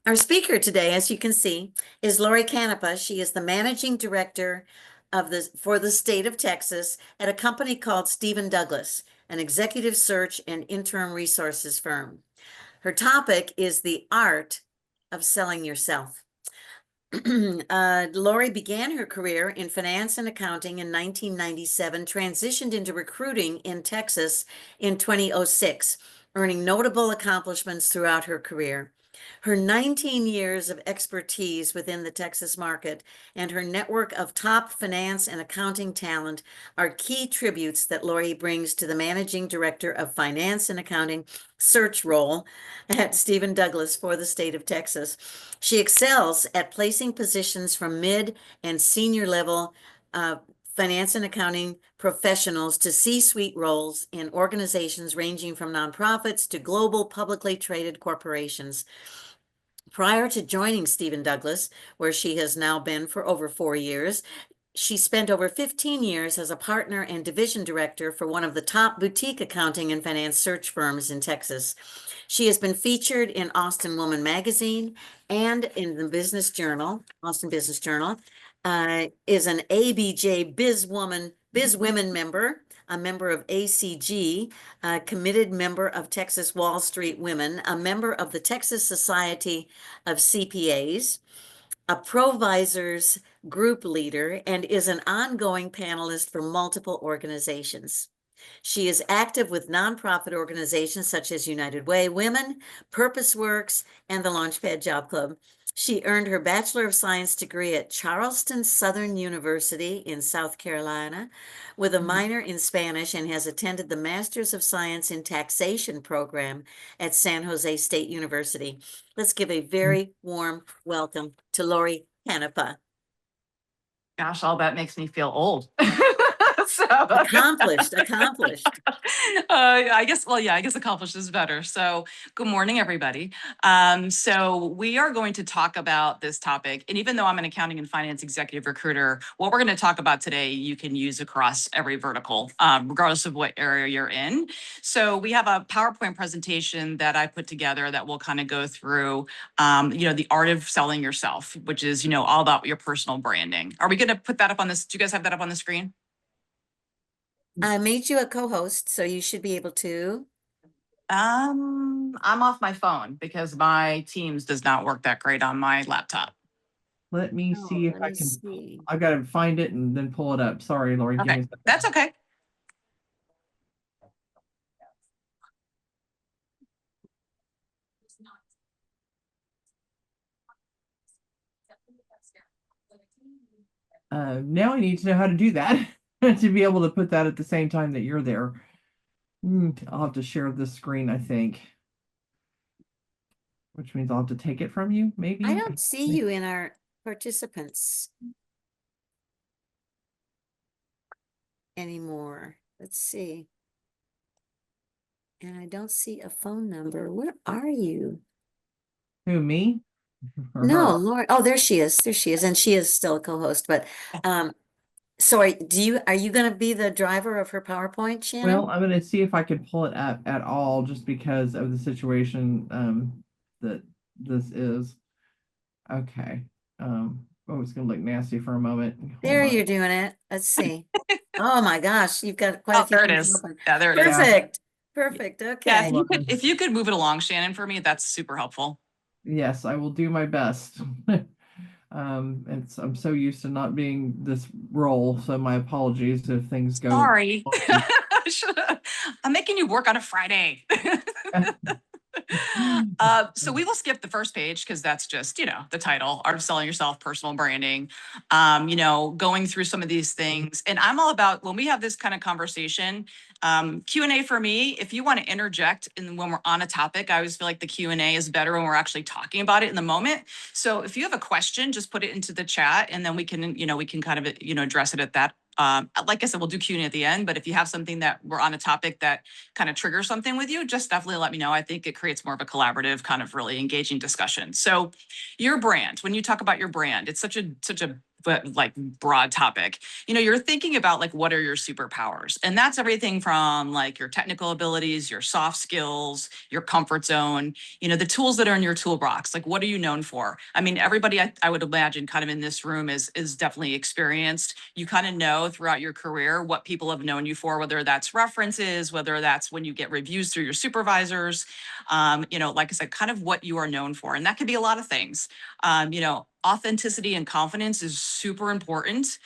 Our speaker today, as you can see, is Laurie Canepa. She is the managing director for the state of Texas at a company called StevenDouglas, an executive search and interim resources firm. Her topic is the art of selling yourself. Laurie began her career in finance and accounting in 1997, transitioned into recruiting in Texas in 2006, earning notable accomplishments throughout her career. Her 19 years of expertise within the Texas market and her network of top finance and accounting talent are key tributes that Laurie brings to the Managing Director of Finance and Accounting search role at StevenDouglas for the state of Texas. She excels at placing positions from mid and senior level finance and accounting professionals to C-suite roles in organizations ranging from nonprofits to global publicly traded corporations. Prior to joining StevenDouglas, where she has now been for over 4 years, she spent over 15 years as a partner and division director for one of the top boutique accounting and finance search firms in Texas. She has been featured in Austin Woman Magazine and in the Business Journal, Austin Business Journal, is an ABJ BizWomen member, a member of ACG, a committed member of Texas Wall Street Women, a member of the Texas Society of CPAs, a Provisors group leader, and is an ongoing panelist for multiple organizations. She is active with nonprofit organizations such as United Way Women, Purpose Works, and the Launchpad Job Club. She earned her Bachelor of Science degree at Charleston Southern University in South Carolina with a minor in Spanish and has attended the Masters of Science in Taxation program at San Jose State University. Let's give a very warm welcome to Laurie Canepa. Gosh, all that makes me feel old. Accomplished. I guess accomplished is better. So good morning, everybody. So we are going to talk about this topic. And even though I'm an accounting and finance executive recruiter, what we're going to talk about today, you can use across every vertical, regardless of what area you're in. So we have a PowerPoint presentation that I put together that will kind of go through, the art of selling yourself, which is, all about your personal branding. Are we going to put that up on this? Do you guys have that up on the screen? I made you a co-host, so you should be able to. I'm off my phone because my Teams does not work that great on my laptop. Let me see if I can. See. I got to find it and then pull it up. Sorry, Laurie. Okay. That's okay. Now I need to know how to do that to be able to put that at the same time that you're there. I'll have to share this screen, I think. Which means I'll have to take it from you, maybe? I don't see you in our participants anymore. Let's see. And I don't see a phone number. Where are you? Who, me? No, Laurie. Oh, there she is. And she is still a co-host, but so are you going to be the driver of her PowerPoint, Shannon? Well, I'm going to see if I can pull it up at all just because of the situation that this is. Okay. It's going to look nasty for a moment. There you're doing it. Let's see. Oh my gosh, you've got quite a few. There it is. Yeah, there it is. Perfect. Okay. Yeah, if you could move it along, Shannon, for me, that's super helpful. Yes, I will do my best. I'm so used to not being this role, so my apologies if things go. Sorry. I'm making you work on a Friday. So we will skip the first page because that's just, the title, Art of Selling Yourself, Personal Branding, going through some of these things. And I'm all about, when we have this kind of conversation, Q&A for me, if you want to interject and when we're on a topic, I always feel like the Q&A is better when we're actually talking about it in the moment. So if you have a question, just put it into the chat and then we can kind of, address it at that. Like I said, we'll do Q&A at the end, but if you have something that we're on a topic that kind of triggers something with you, just definitely let me know. I think it creates more of a collaborative kind of really engaging discussion. So your brand, when you talk about your brand, it's such a but like broad topic, you're thinking about like, what are your superpowers? And that's everything from like your technical abilities, your soft skills, your comfort zone, the tools that are in your toolbox. Like, what are you known for? I mean, everybody I would imagine kind of in this room is definitely experienced. You kind of know throughout your career what people have known you for, whether that's references, whether that's when you get reviews through your supervisors, like I said, kind of what you are known for. And that could be a lot of things. Authenticity and confidence is super important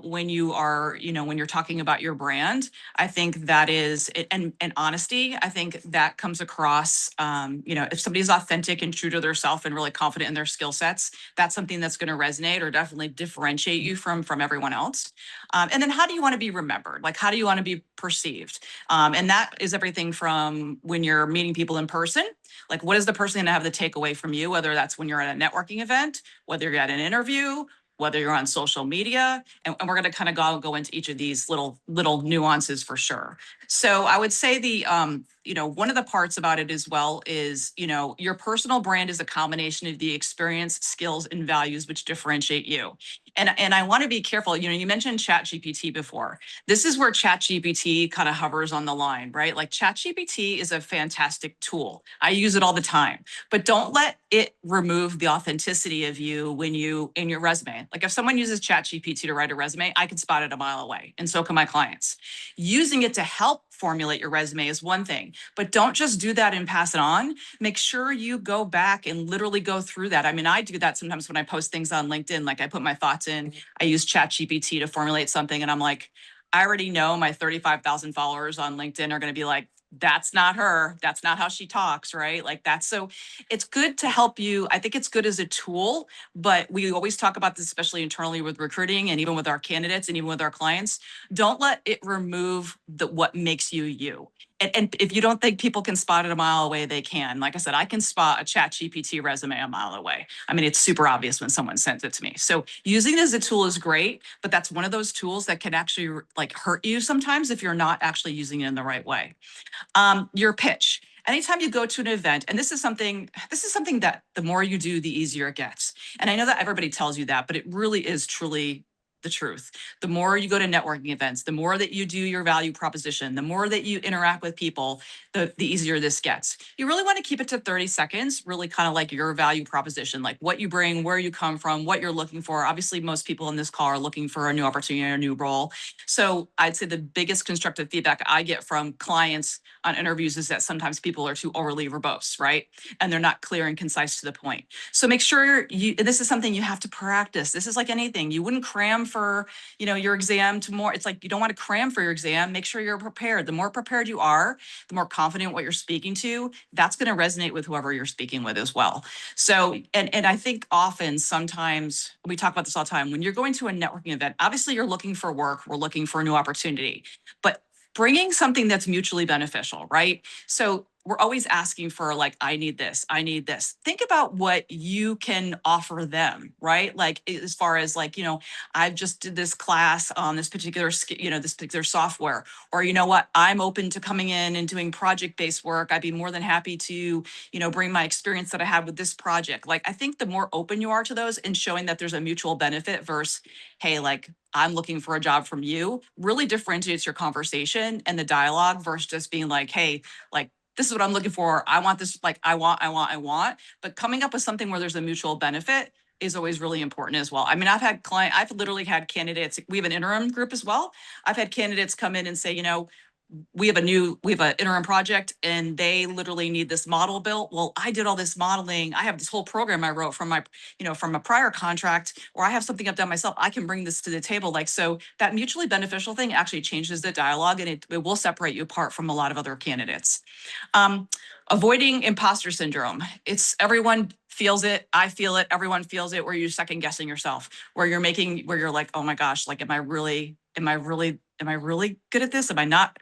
when you are, when you're talking about your brand. I think that is, and honesty, I think that comes across, if somebody's authentic and true to their self and really confident in their skill sets, that's something that's going to resonate or definitely differentiate you from everyone else. And then how do you want to be remembered? Like, how do you want to be perceived? And that is everything from when you're meeting people in person, like what is the person going to have the takeaway from you, whether that's when you're at a networking event, whether you're at an interview, whether you're on social media, and we're going to kind of go into each of these little nuances for sure. So I would say one of the parts about it as well is, your personal brand is a combination of the experience, skills, and values which differentiate you. And I want to be careful. You mentioned ChatGPT before. This is where ChatGPT kind of hovers on the line, right? Like ChatGPT is a fantastic tool. I use it all the time, but don't let it remove the authenticity of you when you in your resume. Like if someone uses ChatGPT to write a resume, I can spot it a mile away, and so can my clients. Using it to help formulate your resume is one thing, but don't just do that and pass it on. Make sure you go back and literally go through that. I mean, I do that sometimes when I post things on LinkedIn, like I put my thoughts in, I use ChatGPT to formulate something, and I'm like, I already know my 35,000 followers on LinkedIn are going to be like, that's not her. That's not how she talks, right? Like that's, so it's good to help you. I think it's good as a tool, but we always talk about this, especially internally with recruiting and even with our candidates and even with our clients. Don't let it remove what makes you you. And if you don't think people can spot it a mile away, they can. Like I said, I can spot a ChatGPT resume a mile away. I mean, it's super obvious when someone sends it to me. So using it as a tool is great, but that's one of those tools that can actually like hurt you sometimes if you're not actually using it in the right way. Your pitch. Anytime you go to an event, and this is something that the more you do, the easier it gets. And I know that everybody tells you that, but it really is truly the truth. The more you go to networking events, the more that you do your value proposition, the more that you interact with people, the easier this gets. You really want to keep it to 30 seconds, really kind of like your value proposition, like what you bring, where you come from, what you're looking for. Obviously, most people in this call are looking for a new opportunity or a new role. So I'd say the biggest constructive feedback I get from clients on interviews is that sometimes people are too overly verbose, right? And they're not clear and concise to the point. So make sure this is something you have to practice. This is like anything. You wouldn't cram for, your exam to more. It's like, you don't want to cram for your exam. Make sure you're prepared. The more prepared you are, the more confident what you're speaking to, that's going to resonate with whoever you're speaking with as well. So, and I think sometimes we talk about this all the time, when you're going to a networking event, obviously you're looking for work, we're looking for a new opportunity, but bringing something that's mutually beneficial, right? So we're always asking for like, I need this, I need this. Think about what you can offer them, right? Like as far as like, I've just did this class on this particular, this particular software, or what, I'm open to coming in and doing project-based work. I'd be more than happy to, bring my experience that I had with this project. Like, I think the more open you are to those and showing that there's a mutual benefit versus, hey, like, I'm looking for a job from you, really differentiates your conversation and the dialogue versus just being like, hey, like, this is what I'm looking for. I want this, like, I want. But coming up with something where there's a mutual benefit is always really important as well. I mean, I've literally had candidates, we have an interim group as well. I've had candidates come in and say, we have an interim project and they literally need this model built. Well, I did all this modeling. I have this whole program I wrote from from a prior contract, or I have something I've done myself. I can bring this to the table. Like, so that mutually beneficial thing actually changes the dialogue, and it will separate you apart from a lot of other candidates. Avoiding imposter syndrome. It's everyone feels it. I feel it. Everyone feels it, where you're second guessing yourself, where you're like, oh my gosh, like, am I really good at this? Am I not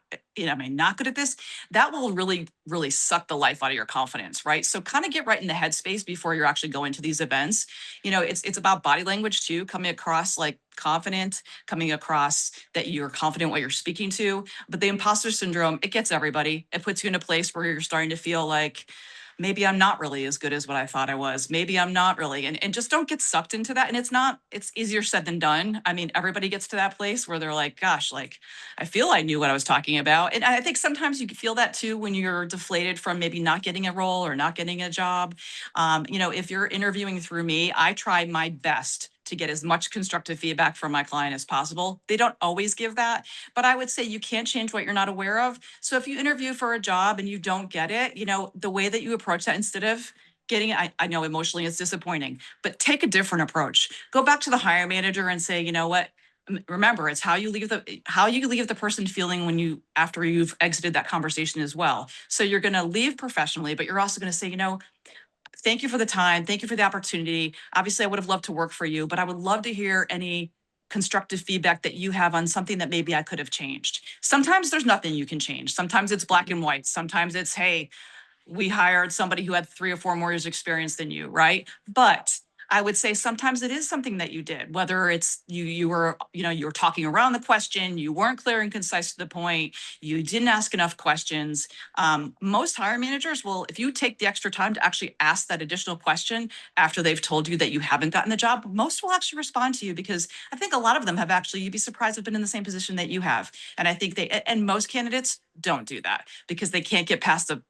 good at this? That will really, really suck the life out of your confidence, right? So kind of get right in the headspace before you're actually going to these events. It's about body language too, coming across like confident, coming across that you're confident what you're speaking to. But the imposter syndrome, it gets everybody. It puts you in a place where you're starting to feel like, maybe I'm not really as good as what I thought I was. Maybe I'm not really, and just don't get sucked into that. And it's easier said than done. I mean, everybody gets to that place where they're like, gosh, like, I feel I knew what I was talking about. And I think sometimes you can feel that too when you're deflated from maybe not getting a role or not getting a job. If you're interviewing through me, I try my best to get as much constructive feedback from my client as possible. They don't always give that, but I would say you can't change what you're not aware of. So if you interview for a job and you don't get it, the way that you approach that, instead of getting it, I know emotionally it's disappointing, but take a different approach. Go back to the hiring manager and say, you know what? Remember, it's how you leave the person feeling after you've exited that conversation as well. So you're going to leave professionally, but you're also going to say, thank you for the time. Thank you for the opportunity. Obviously, I would have loved to work for you, but I would love to hear any constructive feedback that you have on something that maybe I could have changed. Sometimes there's nothing you can change. Sometimes it's black and white. Sometimes it's, hey, we hired somebody who had 3 or 4 more years experience than you, right? But I would say sometimes it is something that you did, whether it's you were talking around the question, you weren't clear and concise to the point, you didn't ask enough questions. Most hiring managers will, if you take the extra time to actually ask that additional question after they've told you that you haven't gotten the job, most will actually respond to you, because I think a lot of them have actually, you'd be surprised, have been in the same position that you have. And I think and most candidates don't do that because they can't get past the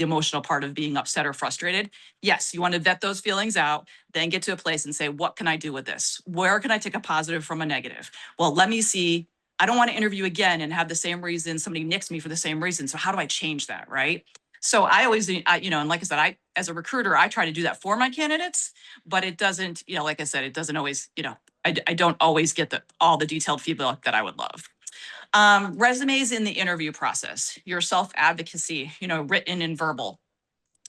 emotional part of being upset or frustrated. Yes, you want to vet those feelings out, then get to a place and say, what can I do with this? Where can I take a positive from a negative? Well, let me see. I don't want to interview again and have the same reason, somebody nixed me for the same reason. So how do I change that, right? So I always, and like I said, as a recruiter, I try to do that for my candidates, but it doesn't, like I said, it doesn't always, I don't always get all the detailed feedback that I would love. Resumes in the interview process, your self-advocacy, written and verbal,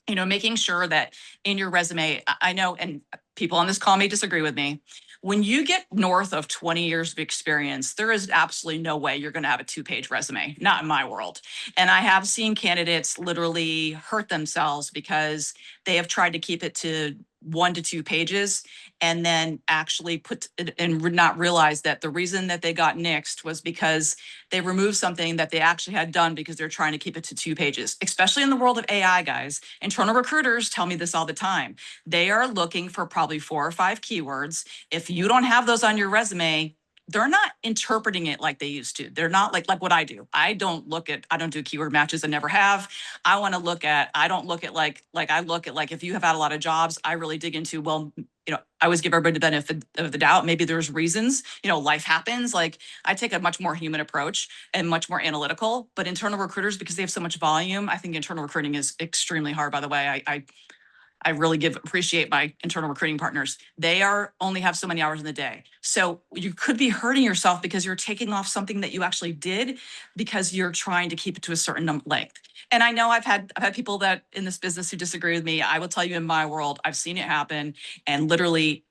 making sure that in your resume, I know, and people on this call may disagree with me, when you get north of 20 years of experience, there is absolutely no way you're going to have a 2-page resume, not in my world. And I have seen candidates literally hurt themselves because they have tried to keep it to 1 to 2 pages and then actually put it and not realize that the reason that they got nixed was because they removed something that they actually had done because they're trying to keep it to 2 pages, especially in the world of AI, guys. Internal recruiters tell me this all the time. They are looking for probably 4 or 5 keywords. If you don't have those on your resume, they're not interpreting it like they used to. They're not like what I do. I don't do keyword matches. I never have. I don't look at I look at, like, if you have had a lot of jobs, I really dig into, well, I always give everybody the benefit of the doubt. Maybe there's reasons, life happens. Like, I take a much more human approach and much more analytical, but internal recruiters, because they have so much volume, I think internal recruiting is extremely hard. By the way, I really appreciate my internal recruiting partners. They only have so many hours in the day. So you could be hurting yourself because you're taking off something that you actually did because you're trying to keep it to a certain length. And I know I've had people that in this business who disagree with me. I will tell you, in my world, I've seen it happen, and literally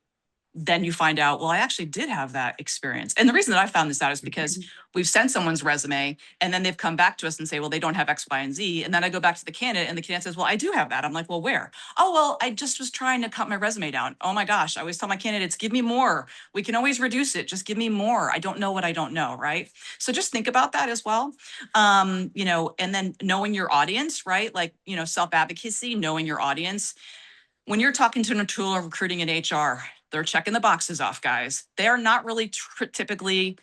then you find out, well, I actually did have that experience. And the reason that I found this out is because we've sent someone's resume and then they've come back to us and say, well, they don't have X, Y, and Z. And then I go back to the candidate and the candidate says, well, I do have that. I'm like, well, where? Oh, well, I just was trying to cut my resume down. Oh my gosh. I always tell my candidates, give me more. We can always reduce it. Just give me more. I don't know what I don't know. Right. So just think about that as well. And then knowing your audience, right? Like, self-advocacy, knowing your audience. When you're talking to an tool of recruiting in HR, they're checking the boxes off, guys. They are not really typically,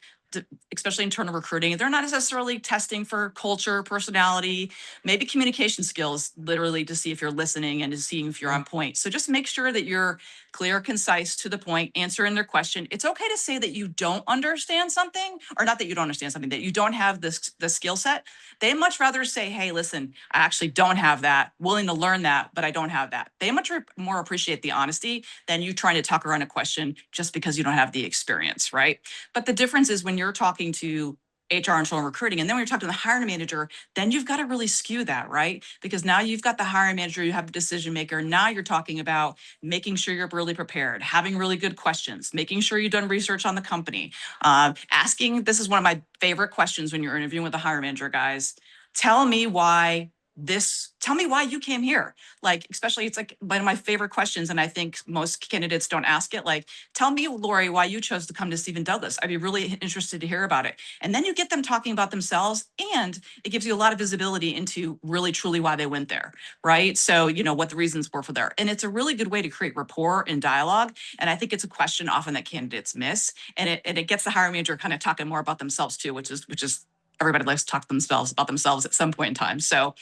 especially internal recruiting, they're not necessarily testing for culture, personality, maybe communication skills, literally to see if you're listening and to see if you're on point. So just make sure that you're clear, concise, to the point, answering their question. It's okay to say that you don't understand something, or not that you don't understand something, that you don't have the skill set. They much rather say, hey, listen, I actually don't have that, willing to learn that, but I don't have that. They much more appreciate the honesty than you trying to talk around a question just because you don't have the experience, right? But the difference is when you're talking to HR internal recruiting, and then when you're talking to the hiring manager, then you've got to really skew that, right? Because now you've got the hiring manager, you have the decision maker. Now you're talking about making sure you're really prepared, having really good questions, making sure you've done research on the company, asking, this is one of my favorite questions when you're interviewing with the hiring manager, guys. Tell me why this, tell me why you came here. Like, especially it's like one of my favorite questions. And I think most candidates don't ask it. Like, tell me, Laurie, why you chose to come to StevenDouglas. I'd be really interested to hear about it. And then you get them talking about themselves, and it gives you a lot of visibility into really truly why they went there, right? So, you know, what the reasons were for there. And it's a really good way to create rapport and dialogue. And I think it's a question often that candidates miss. And it gets the hiring manager kind of talking more about themselves too, which is everybody likes to talk to themselves about themselves at some point in time. So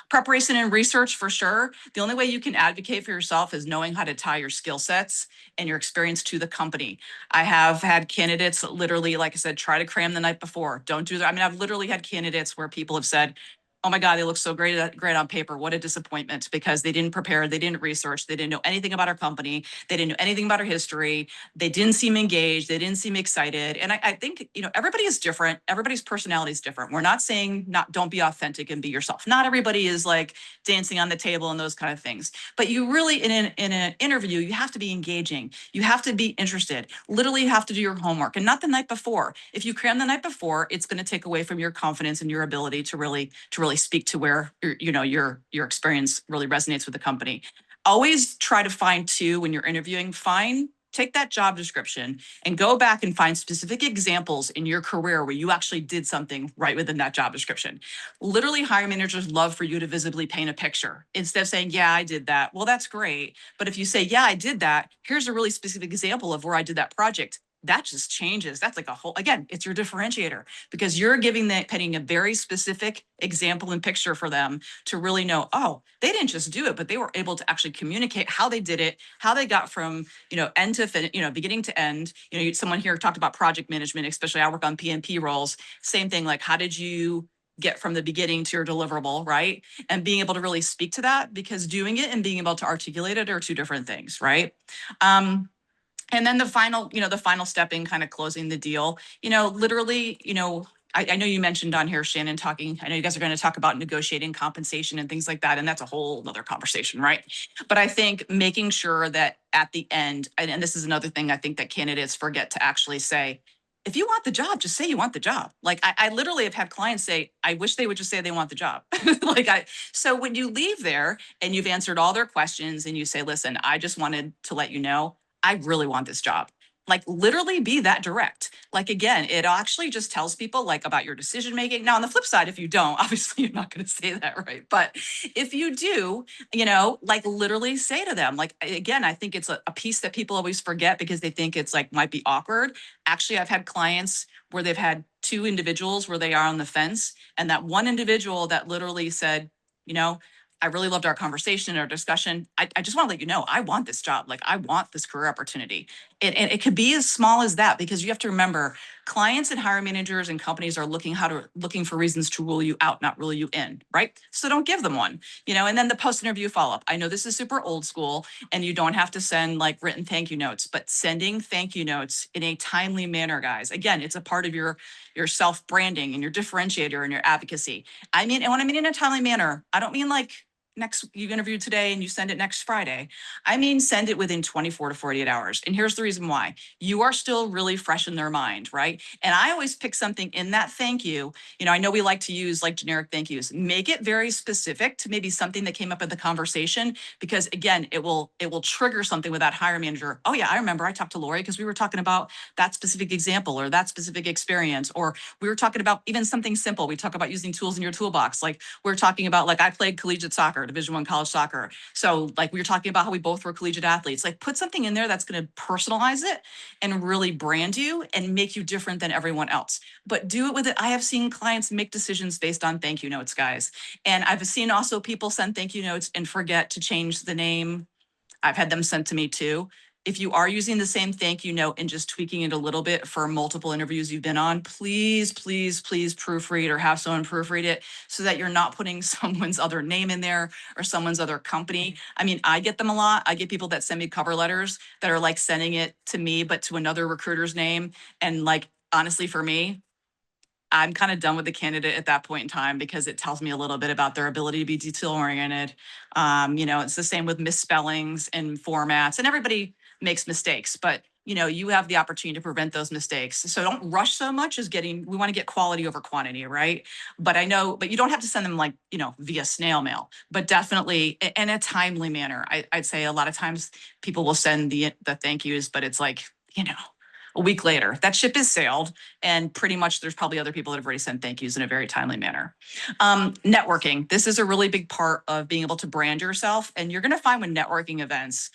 preparation and research for sure. The only way you can advocate for yourself is knowing how to tie your skill sets and your experience to the company. I have had candidates that literally, like I said, try to cram the night before. Don't do that. I mean, I've literally had candidates where people have said, oh my God, they look so great on paper. What a disappointment, because they didn't prepare, they didn't research, they didn't know anything about our company, they didn't know anything about our history, they didn't seem engaged, they didn't seem excited. And I think, you know, everybody is different. Everybody's personality is different. We're not saying don't be authentic and be yourself. Not everybody is like dancing on the table and those kind of things. But you really, in an interview, you have to be engaging. You have to be interested. Literally, you have to do your homework, and not the night before. If you cram the night before, it's going to take away from your confidence and your ability to really speak to where your experience really resonates with the company. Always try to find too, when you're interviewing, take that job description and go back and find specific examples in your career where you actually did something right within that job description. Literally, hiring managers love for you to visibly paint a picture instead of saying, yeah, I did that. Well, that's great. But if you say, yeah, I did that, here's a really specific example of where I did that project, that just changes. That's like a whole, again, it's your differentiator, because you're painting a very specific example and picture for them to really know, oh, they didn't just do it, but they were able to actually communicate how they did it, how they got from, end to beginning to end. Someone here talked about project management, especially I work on PMP roles. Same thing, like how did you get from the beginning to your deliverable, right? And being able to really speak to that, because doing it and being able to articulate it are two different things, right? And then the final step in kind of closing the deal, literally, I know you mentioned on here, Shannon, I know you guys are going to talk about negotiating compensation and things like that. And that's a whole other conversation, right? But I think making sure that at the end, and this is another thing I think that candidates forget to actually say, if you want the job, just say you want the job. Like I literally have had clients say, I wish they would just say they want the job. So when you leave there and you've answered all their questions and you say, listen, I just wanted to let you know, I really want this job. Like literally be that direct. Like, again, it actually just tells people like about your decision making. Now, on the flip side, if you don't, obviously you're not going to say that, right? But if you do, like literally say to them, like, again, I think it's a piece that people always forget because they think it's like might be awkward. Actually, I've had clients where they've had two individuals where they are on the fence, and that one individual that literally said, I really loved our conversation, our discussion. I just want to let you know, I want this job. Like, I want this career opportunity. And it could be as small as that, because you have to remember, clients and hiring managers and companies are looking for reasons to rule you out, not rule you in, right? So don't give them one, and then the post-interview follow-up. I know this is super old school and you don't have to send like written thank you notes, but sending thank you notes in a timely manner, guys. Again, it's a part of your self-branding and your differentiator and your advocacy. And when I mean in a timely manner, I don't mean like you interview today and you send it next Friday. I mean, send it within 24 to 48 hours. And here's the reason why. You are still really fresh in their mind, right? And I always pick something in that thank you. I know we like to use like generic thank yous. Make it very specific to maybe something that came up in the conversation, because again, it will trigger something with that hiring manager. Oh yeah, I remember I talked to Laurie because we were talking about that specific example or that specific experience, or we were talking about even something simple. We talk about using tools in your toolbox. Like we're talking about, like I played collegiate soccer, Division I college soccer. So like we were talking about how we both were collegiate athletes. Like put something in there that's going to personalize it and really brand you and make you different than everyone else. But do it with it. I have seen clients make decisions based on thank you notes, guys. And I've seen also people send thank you notes and forget to change the name. I've had them sent to me too. If you are using the same thank you note and just tweaking it a little bit for multiple interviews you've been on, please, please, please proofread or have someone proofread it so that you're not putting someone's other name in there or someone's other company. I mean, I get them a lot. I get people that send me cover letters that are like sending it to me, but to another recruiter's name. And like, honestly, for me, I'm kind of done with the candidate at that point in time, because it tells me a little bit about their ability to be detail oriented. It's the same with misspellings and formats, and everybody makes mistakes, but you have the opportunity to prevent those mistakes. So don't rush so much as we want to get quality over quantity, right? But you don't have to send them like, via snail mail, but definitely in a timely manner. I'd say a lot of times people will send the thank yous, but it's like, a week later, that ship has sailed, and pretty much there's probably other people that have already sent thank yous in a very timely manner. Networking. This is a really big part of being able to brand yourself. And you're going to find when networking events,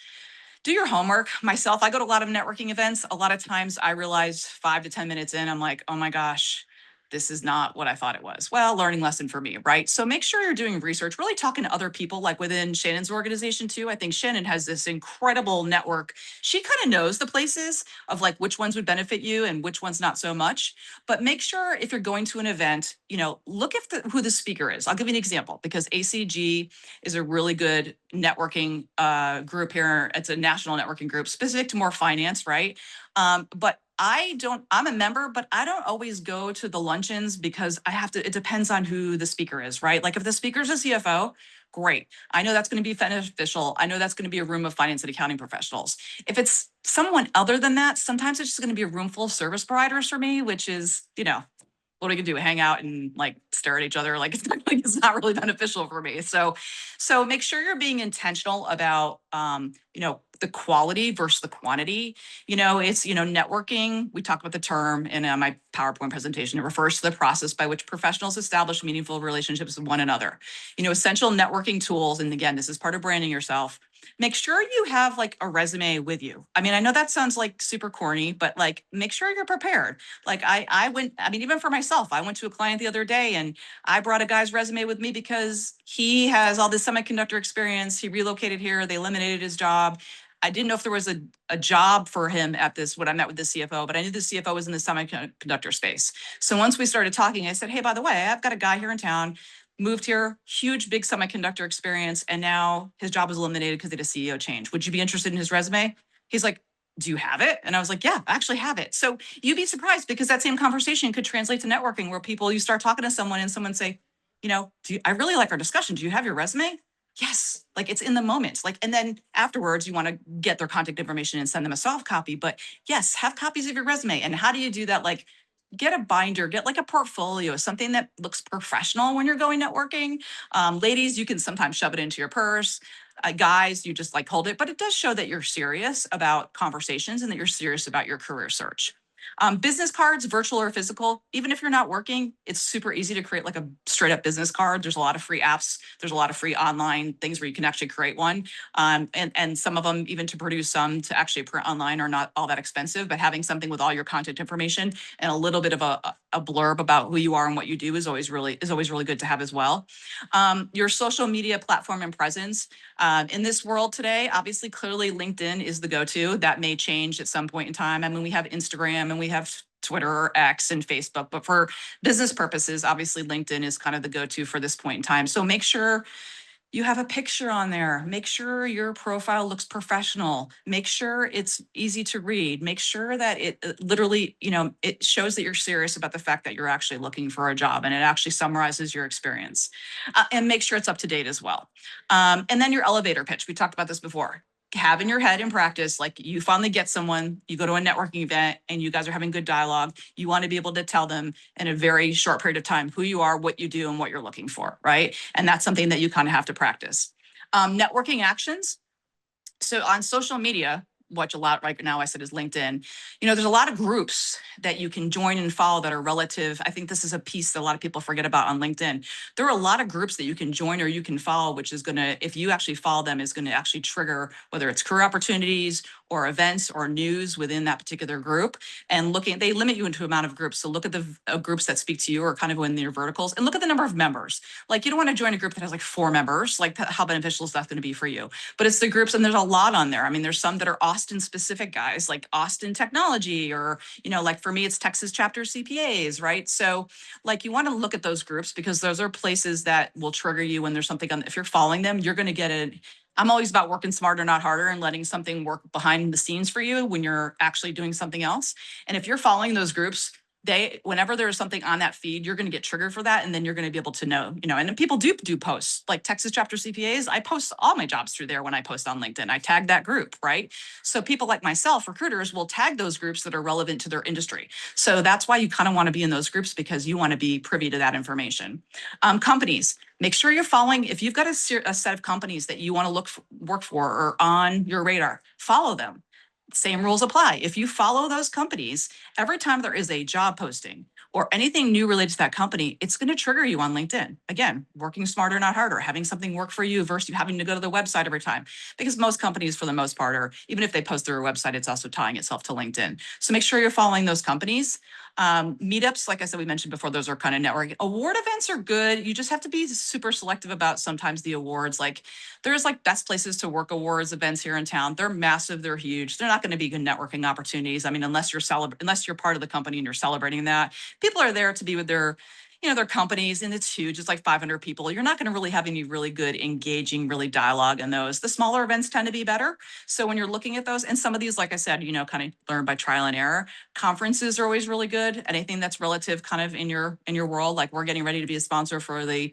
do your homework. Myself, I go to a lot of networking events. A lot of times I realize 5 to 10 minutes in, I'm like, oh my gosh, this is not what I thought it was. Well, learning lesson for me, right? So make sure you're doing research, really talking to other people, like within Shannon's organization too. I think Shannon has this incredible network. She kind of knows the places of like which ones would benefit you and which ones not so much. But make sure if you're going to an event, look at who the speaker is. I'll give you an example, because ACG is a really good networking group here. It's a national networking group specific to more finance, right? But I'm a member, but I don't always go to the luncheons because it depends on who the speaker is, right? Like if the speaker's a CFO, great. I know that's going to be beneficial. I know that's going to be a room of finance and accounting professionals. If it's someone other than that, sometimes it's just going to be a room full of service providers for me, which is, what are we gonna do? Hang out and like stare at each other? Like it's not really beneficial for me. So make sure you're being intentional about, the quality versus the quantity. It's, networking. We talked about the term in my PowerPoint presentation. It refers to the process by which professionals establish meaningful relationships with one another. Essential networking tools. And again, this is part of branding yourself. Make sure you have like a resume with you. I mean, I know that sounds like super corny, but like make sure you're prepared. Like even for myself, I went to a client the other day and I brought a guy's resume with me because he has all this semiconductor experience. He relocated here. They eliminated his job. I didn't know if there was a job for him at this, when I met with the CFO, but I knew the CFO was in the semiconductor space. So once we started talking, I said, hey, by the way, I've got a guy here in town, moved here, huge, big semiconductor experience. And now his job was eliminated because they had a CEO change. Would you be interested in his resume? He's like, do you have it? And I was like, yeah, I actually have it. So you'd be surprised, because that same conversation could translate to networking, where you start talking to someone and someone say, I really like our discussion. Do you have your resume? Yes. Like it's in the moment. Like, and then afterwards you want to get their contact information and send them a soft copy, but yes, have copies of your resume. And how do you do that? Like get a binder, get like a portfolio, something that looks professional when you're going networking. Ladies, you can sometimes shove it into your purse. Guys, you just like hold it, but it does show that you're serious about conversations and that you're serious about your career search. Business cards, virtual or physical, even if you're not working, it's super easy to create like a straight up business card. There's a lot of free apps. There's a lot of free online things where you can actually create one. And some of them, even to produce some to actually print online, are not all that expensive, but having something with all your contact information and a little bit of a blurb about who you are and what you do is always really good to have as well. Your social media platform and presence. In this world today, obviously, clearly LinkedIn is the go-to. That may change at some point in time. I mean, we have Instagram and we have Twitter or X and Facebook, but for business purposes, obviously LinkedIn is kind of the go-to for this point in time. So make sure you have a picture on there. Make sure your profile looks professional. Make sure it's easy to read. Make sure that it literally, it shows that you're serious about the fact that you're actually looking for a job, and it actually summarizes your experience. And make sure it's up to date as well. And then your elevator pitch. We talked about this before. Have in your head in practice, like you finally get someone, you go to a networking event and you guys are having good dialogue. You want to be able to tell them in a very short period of time who you are, what you do, and what you're looking for, right? And that's something that you kind of have to practice. Networking actions. So on social media, watch a lot right now, I said, is LinkedIn. There's a lot of groups that you can join and follow that are relative. I think this is a piece that a lot of people forget about on LinkedIn. There are a lot of groups that you can join or you can follow, which is going to, if you actually follow them, is going to actually trigger whether it's career opportunities or events or news within that particular group. And they limit you into amount of groups. So look at the groups that speak to you or kind of in your verticals, and look at the number of members. Like you don't want to join a group that has like 4 members. Like how beneficial is that going to be for you? But it's the groups, and there's a lot on there. I mean, there's some that are Austin specific guys, like Austin Technology, or, like for me, it's Texas Chapter CPAs, right? So like you want to look at those groups, because those are places that will trigger you when there's something on. If you're following them, you're going to get it. I'm always about working smarter, not harder, and letting something work behind the scenes for you when you're actually doing something else. And if you're following those groups, whenever there's something on that feed, you're going to get triggered for that. And then you're going to be able to know, and people do posts like Texas chapter CPAs. I post all my jobs through there when I post on LinkedIn. I tag that group, right? So people like myself, recruiters, will tag those groups that are relevant to their industry. So that's why you kind of want to be in those groups, because you want to be privy to that information. Companies, make sure you're following. If you've got a set of companies that you want to work for or on your radar, follow them. Same rules apply. If you follow those companies, every time there is a job posting or anything new related to that company, it's going to trigger you on LinkedIn. Again, working smarter, not harder, having something work for you versus you having to go to the website every time. Because most companies, for the most part, are, even if they post through a website, it's also tying itself to LinkedIn. So make sure you're following those companies. Meetups, like I said, we mentioned before, those are kind of networking. Award events are good. You just have to be super selective about sometimes the awards. Like there's like best places to work awards events here in town. They're massive. They're huge. They're not going to be good networking opportunities. I mean, unless you're part of the company and you're celebrating that, people are there to be with their companies, and it's huge. It's like 500 people. You're not going to really have any really good, engaging, really dialogue in those. The smaller events tend to be better. So when you're looking at those, and some of these, like I said, kind of learn by trial and error. Conferences are always really good. Anything that's relative kind of in your world, like we're getting ready to be a sponsor for the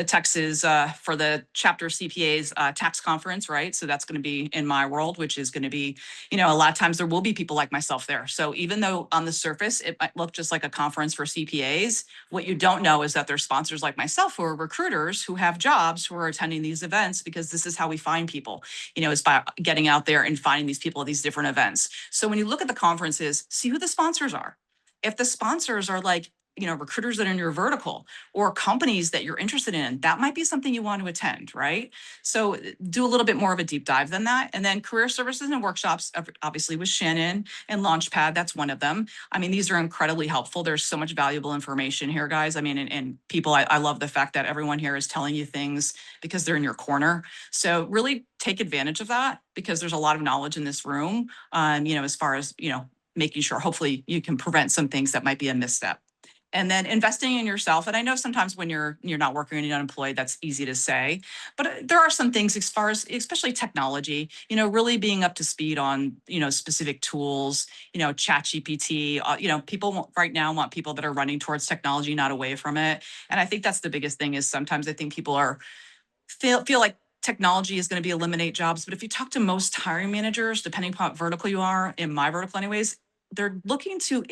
Texas, for the chapter CPA's tax conference, right? So that's going to be in my world, which is going to be, a lot of times there will be people like myself there. So even though on the surface, it might look just like a conference for CPAs, what you don't know is that there's sponsors like myself who are recruiters who have jobs who are attending these events, because this is how we find people, is by getting out there and finding these people at these different events. So when you look at the conferences, see who the sponsors are. If the sponsors are like, recruiters that are in your vertical or companies that you're interested in, that might be something you want to attend, right? So do a little bit more of a deep dive than that. And then career services and workshops, obviously with Shannon and Launchpad, that's one of them. I mean, these are incredibly helpful. There's so much valuable information here, guys. I mean, and people, I love the fact that everyone here is telling you things because they're in your corner. So really take advantage of that, because there's a lot of knowledge in this room, as far as, making sure hopefully you can prevent some things that might be a misstep. And then investing in yourself. And I know sometimes when you're not working and you're unemployed, that's easy to say, but there are some things as far as, especially technology, really being up to speed on, specific tools, ChatGPT, people right now want people that are running towards technology, not away from it. And I think that's the biggest thing, is sometimes I think people feel like technology is going to eliminate jobs. But if you talk to most hiring managers, depending upon what vertical you are, in my vertical anyways, they're looking to,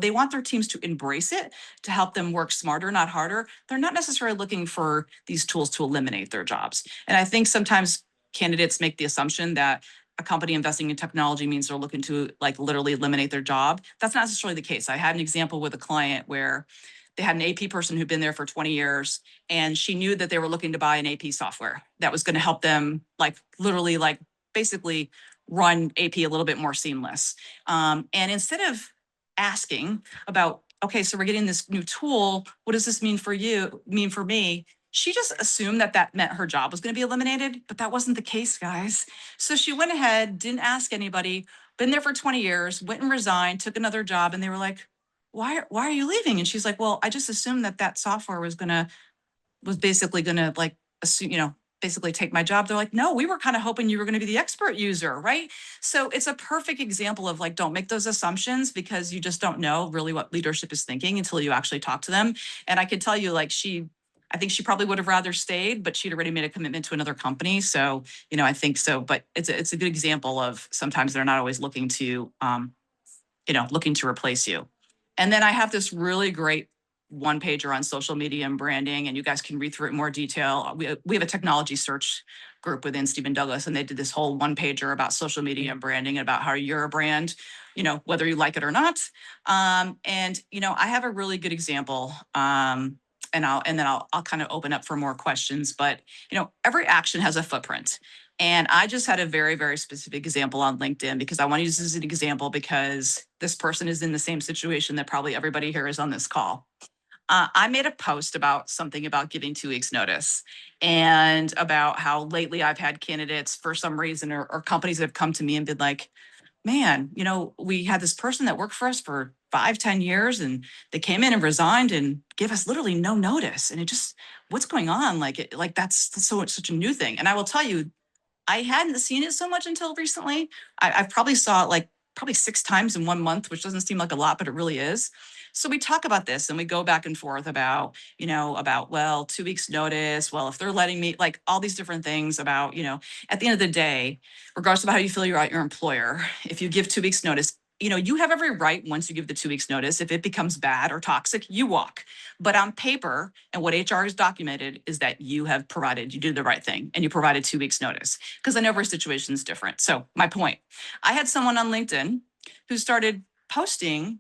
they want their teams to embrace it, to help them work smarter, not harder. They're not necessarily looking for these tools to eliminate their jobs. And I think sometimes candidates make the assumption that a company investing in technology means they're looking to like literally eliminate their job. That's not necessarily the case. I had an example with a client where they had an AP person who'd been there for 20 years, and she knew that they were looking to buy an AP software that was going to help them literally basically run AP a little bit more seamless. And instead of asking about, okay, so we're getting this new tool, what does this mean for me? She just assumed that meant her job was going to be eliminated, but that wasn't the case, guys. So she went ahead, didn't ask anybody, been there for 20 years, went and resigned, took another job, and they were like, why are you leaving? And she's like, well, I just assumed that software was basically gonna assume, basically take my job. They're like, no, we were kind of hoping you were going to be the expert user, right? So it's a perfect example of don't make those assumptions, because you just don't know really what leadership is thinking until you actually talk to them. And I could tell you, I think she probably would have rather stayed, but she'd already made a commitment to another company. So, I think so, but it's a good example of sometimes they're not always looking to, looking to replace you. And then I have this really great one pager on social media and branding, and you guys can read through it in more detail. We have a technology search group within StevenDouglas, and they did this whole one pager about social media and branding, and about how you're a brand, whether you like it or not. And I have a really good example. And then I'll kind of open up for more questions. But every action has a footprint. And I just had a very, very specific example on LinkedIn, because I want to use this as an example, because this person is in the same situation that probably everybody here is on this call. I made a post about something about giving 2 weeks notice, and about how lately I've had candidates for some reason, or companies that have come to me and been like, man, we had this person that worked for us for 5-10 years, and they came in and resigned and gave us literally no notice. And what's going on? That's such a new thing. And I will tell you, I hadn't seen it so much until recently. I've probably saw it probably 6 times in 1 month, which doesn't seem like a lot, but it really is. So we talk about this and we go back and forth about, well, 2 weeks notice. Well, if they're letting me, like all these different things about, at the end of the day, regardless of how you feel about your employer, if you give 2 weeks notice, you have every right once you give the 2 weeks notice, if it becomes bad or toxic, you walk. But on paper, and what HR has documented is that you did the right thing and you provided 2 weeks notice, because I know every situation is different. So my point, I had someone on LinkedIn who started posting,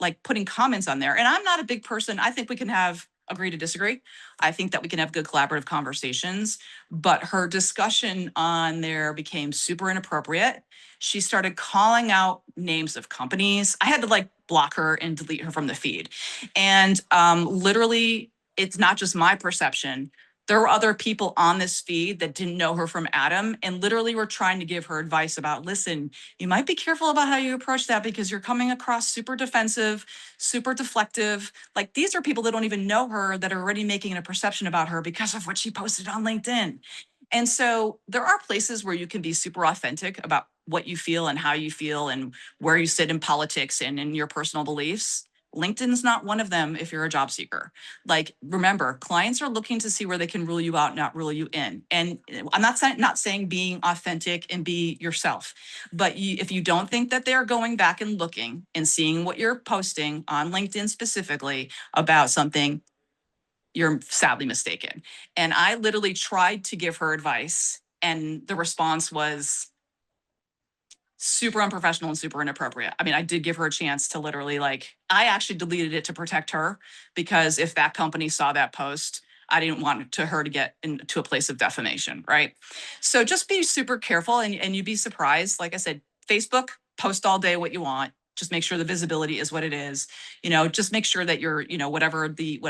like putting comments on there. And I'm not a big person. I think we can agree to disagree. I think that we can have good collaborative conversations, but her discussion on there became super inappropriate. She started calling out names of companies. I had to like block her and delete her from the feed. And literally, it's not just my perception. There were other people on this feed that didn't know her from Adam and literally were trying to give her advice about, listen, you might be careful about how you approach that because you're coming across super defensive, super deflective. Like these are people that don't even know her that are already making a perception about her because of what she posted on LinkedIn. And so there are places where you can be super authentic about what you feel and how you feel and where you sit in politics and in your personal beliefs. LinkedIn's not one of them if you're a job seeker. Like, remember, clients are looking to see where they can rule you out, not rule you in. And I'm not saying being authentic and be yourself, but if you don't think that they're going back and looking and seeing what you're posting on LinkedIn specifically about something, you're sadly mistaken. And I literally tried to give her advice, and the response was super unprofessional and super inappropriate. I mean, I did give her a chance to literally I actually deleted it to protect her, because if that company saw that post, I didn't want her to get into a place of defamation, right? So just be super careful, and you'd be surprised. Like I said, Facebook, post all day what you want. Just make sure the visibility is what it is. Just make sure that you're,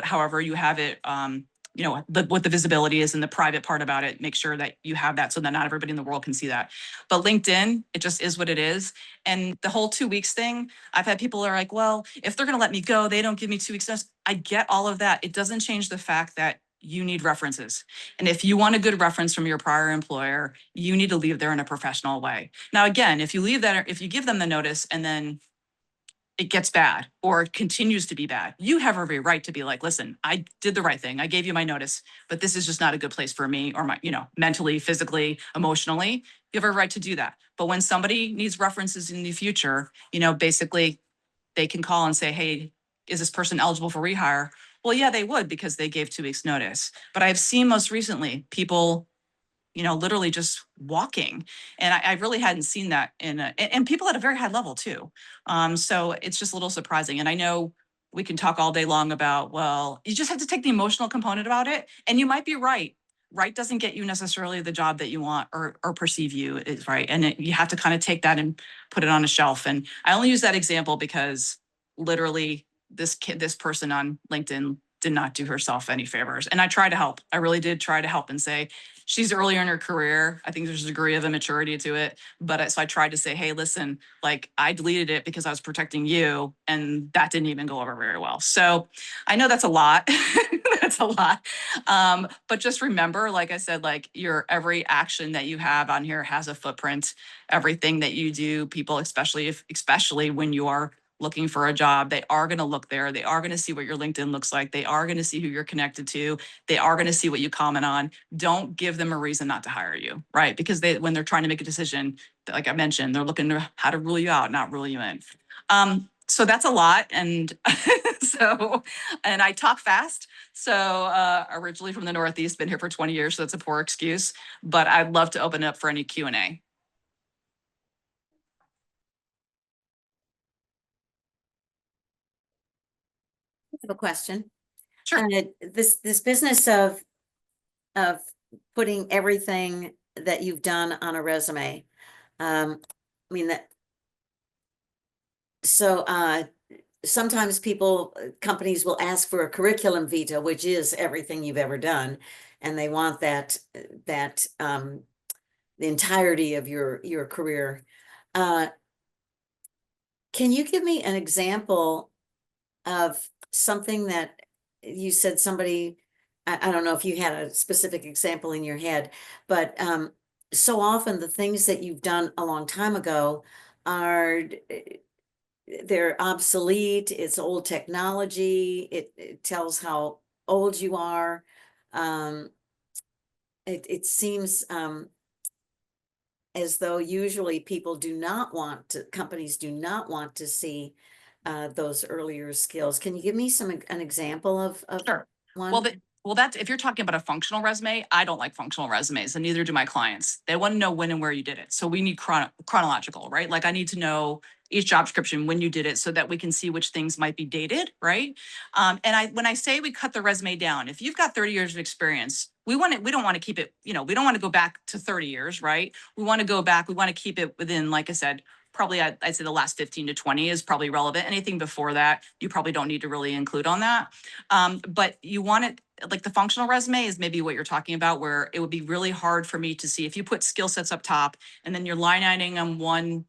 however you have it, what the visibility is and the private part about it, make sure that you have that so that not everybody in the world can see that. But LinkedIn, it just is what it is. And the whole 2 weeks thing, I've had people are like, well, if they're going to let me go, they don't give me 2 weeks notice. I get all of that. It doesn't change the fact that you need references. And if you want a good reference from your prior employer, you need to leave there in a professional way. Now, again, if you give them the notice and then it gets bad or it continues to be bad, you have every right to be like, listen, I did the right thing. I gave you my notice, but this is just not a good place for me or my, mentally, physically, emotionally. You have a right to do that. But when somebody needs references in the future, basically they can call and say, hey, is this person eligible for rehire? Well, yeah, they would, because they gave 2 weeks notice. But I've seen most recently people literally just walking. And I really hadn't seen that and people at a very high level too. So it's just a little surprising. And I know we can talk all day long about, well, you just have to take the emotional component about it. And you might be right. Right doesn't get you necessarily the job that you want or perceive you is right. And you have to kind of take that and put it on a shelf. And I only use that example because literally this person on LinkedIn did not do herself any favors. And I tried to help. I really did try to help and say, she's earlier in her career. I think there's a degree of immaturity to it. But so I tried to say, hey, listen, I deleted it because I was protecting you. And that didn't even go over very well. So I know that's a lot. That's a lot. But just remember, like I said, your every action that you have on here has a footprint. Everything that you do, people, especially when you are looking for a job, they are going to look there. They are going to see what your LinkedIn looks like. They are going to see who you're connected to. They are going to see what you comment on. Don't give them a reason not to hire you, right? Because when they're trying to make a decision, like I mentioned, they're looking to how to rule you out, not rule you in. So that's a lot. And and I talk fast. So originally from the Northeast, been here for 20 years. So that's a poor excuse, but I'd love to open it up for any Q&A. have a question. Sure. This business of putting everything that you've done on a resume. I mean that. So sometimes companies will ask for a curriculum vitae, which is everything you've ever done, and they want that the entirety of your career. Can you give me an example of something that you said somebody, I don't know if you had a specific example in your head, but so often the things that you've done a long time ago are, they're obsolete, it's old technology, it tells how old you are. It seems as though usually people do not want to, companies do not want to see those earlier skills. Can you give me an example of Sure. one? Well, that's, if you're talking about a functional resume, I don't like functional resumes, and neither do my clients. They want to know when and where you did it. So we need chronological, right? Like I need to know each job description when you did it so that we can see which things might be dated, right? And when I say we cut the resume down, if you've got 30 years of experience, we don't want to keep it, we don't want to go back to 30 years, right? We want to go back, we want to keep it within, like I said, probably I'd say the last 15 to 20 is probably relevant. Anything before that, you probably don't need to really include on that. But you want it, like the functional resume is maybe what you're talking about, where it would be really hard for me to see if you put skill sets up top and then you're line iteming them one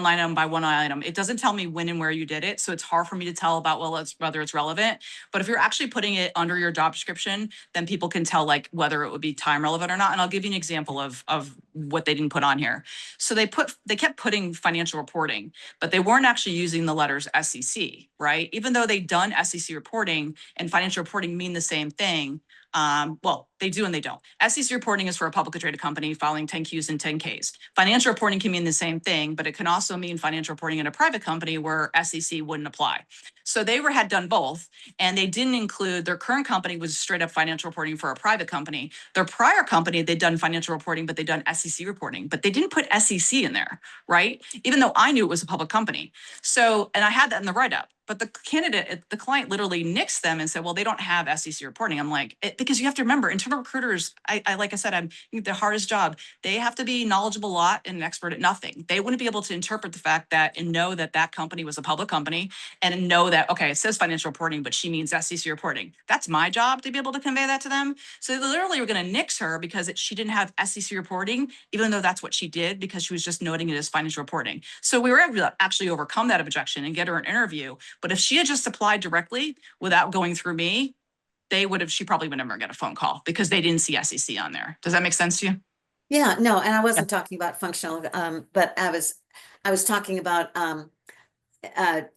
line item by one item. It doesn't tell me when and where you did it. So it's hard for me to tell about, whether it's relevant. But if you're actually putting it under your job description, then people can tell like whether it would be time relevant or not. And I'll give you an example of what they didn't put on here. So they kept putting financial reporting, but they weren't actually using the letters SEC, right? Even though they'd done SEC reporting and financial reporting mean the same thing. Well, they do and they don't. SEC reporting is for a publicly traded company filing 10Qs and 10Ks. Financial reporting can mean the same thing, but it can also mean financial reporting in a private company where SEC wouldn't apply. So they had done both, and they didn't include, their current company was straight up financial reporting for a private company. Their prior company, they'd done financial reporting, but they'd done SEC reporting, but they didn't put SEC in there, right? Even though I knew it was a public company. So, and I had that in the write-up. But the client literally nixed them and said, well, they don't have SEC reporting. I'm like, because you have to remember, internal recruiters, like I said, I'm the hardest job. They have to be knowledgeable a lot and an expert at nothing. They wouldn't be able to interpret the fact that and know that that company was a public company and know that, okay, it says financial reporting, but she means SEC reporting. That's my job to be able to convey that to them. So they literally were going to nix her because she didn't have SEC reporting, even though that's what she did, because she was just noting it as financial reporting. So we were able to actually overcome that objection and get her an interview. But if she had just applied directly without going through me, she probably would never get a phone call because they didn't see SEC on there. Does that make sense to you? Yeah, no, and I wasn't talking about functional, but I was talking about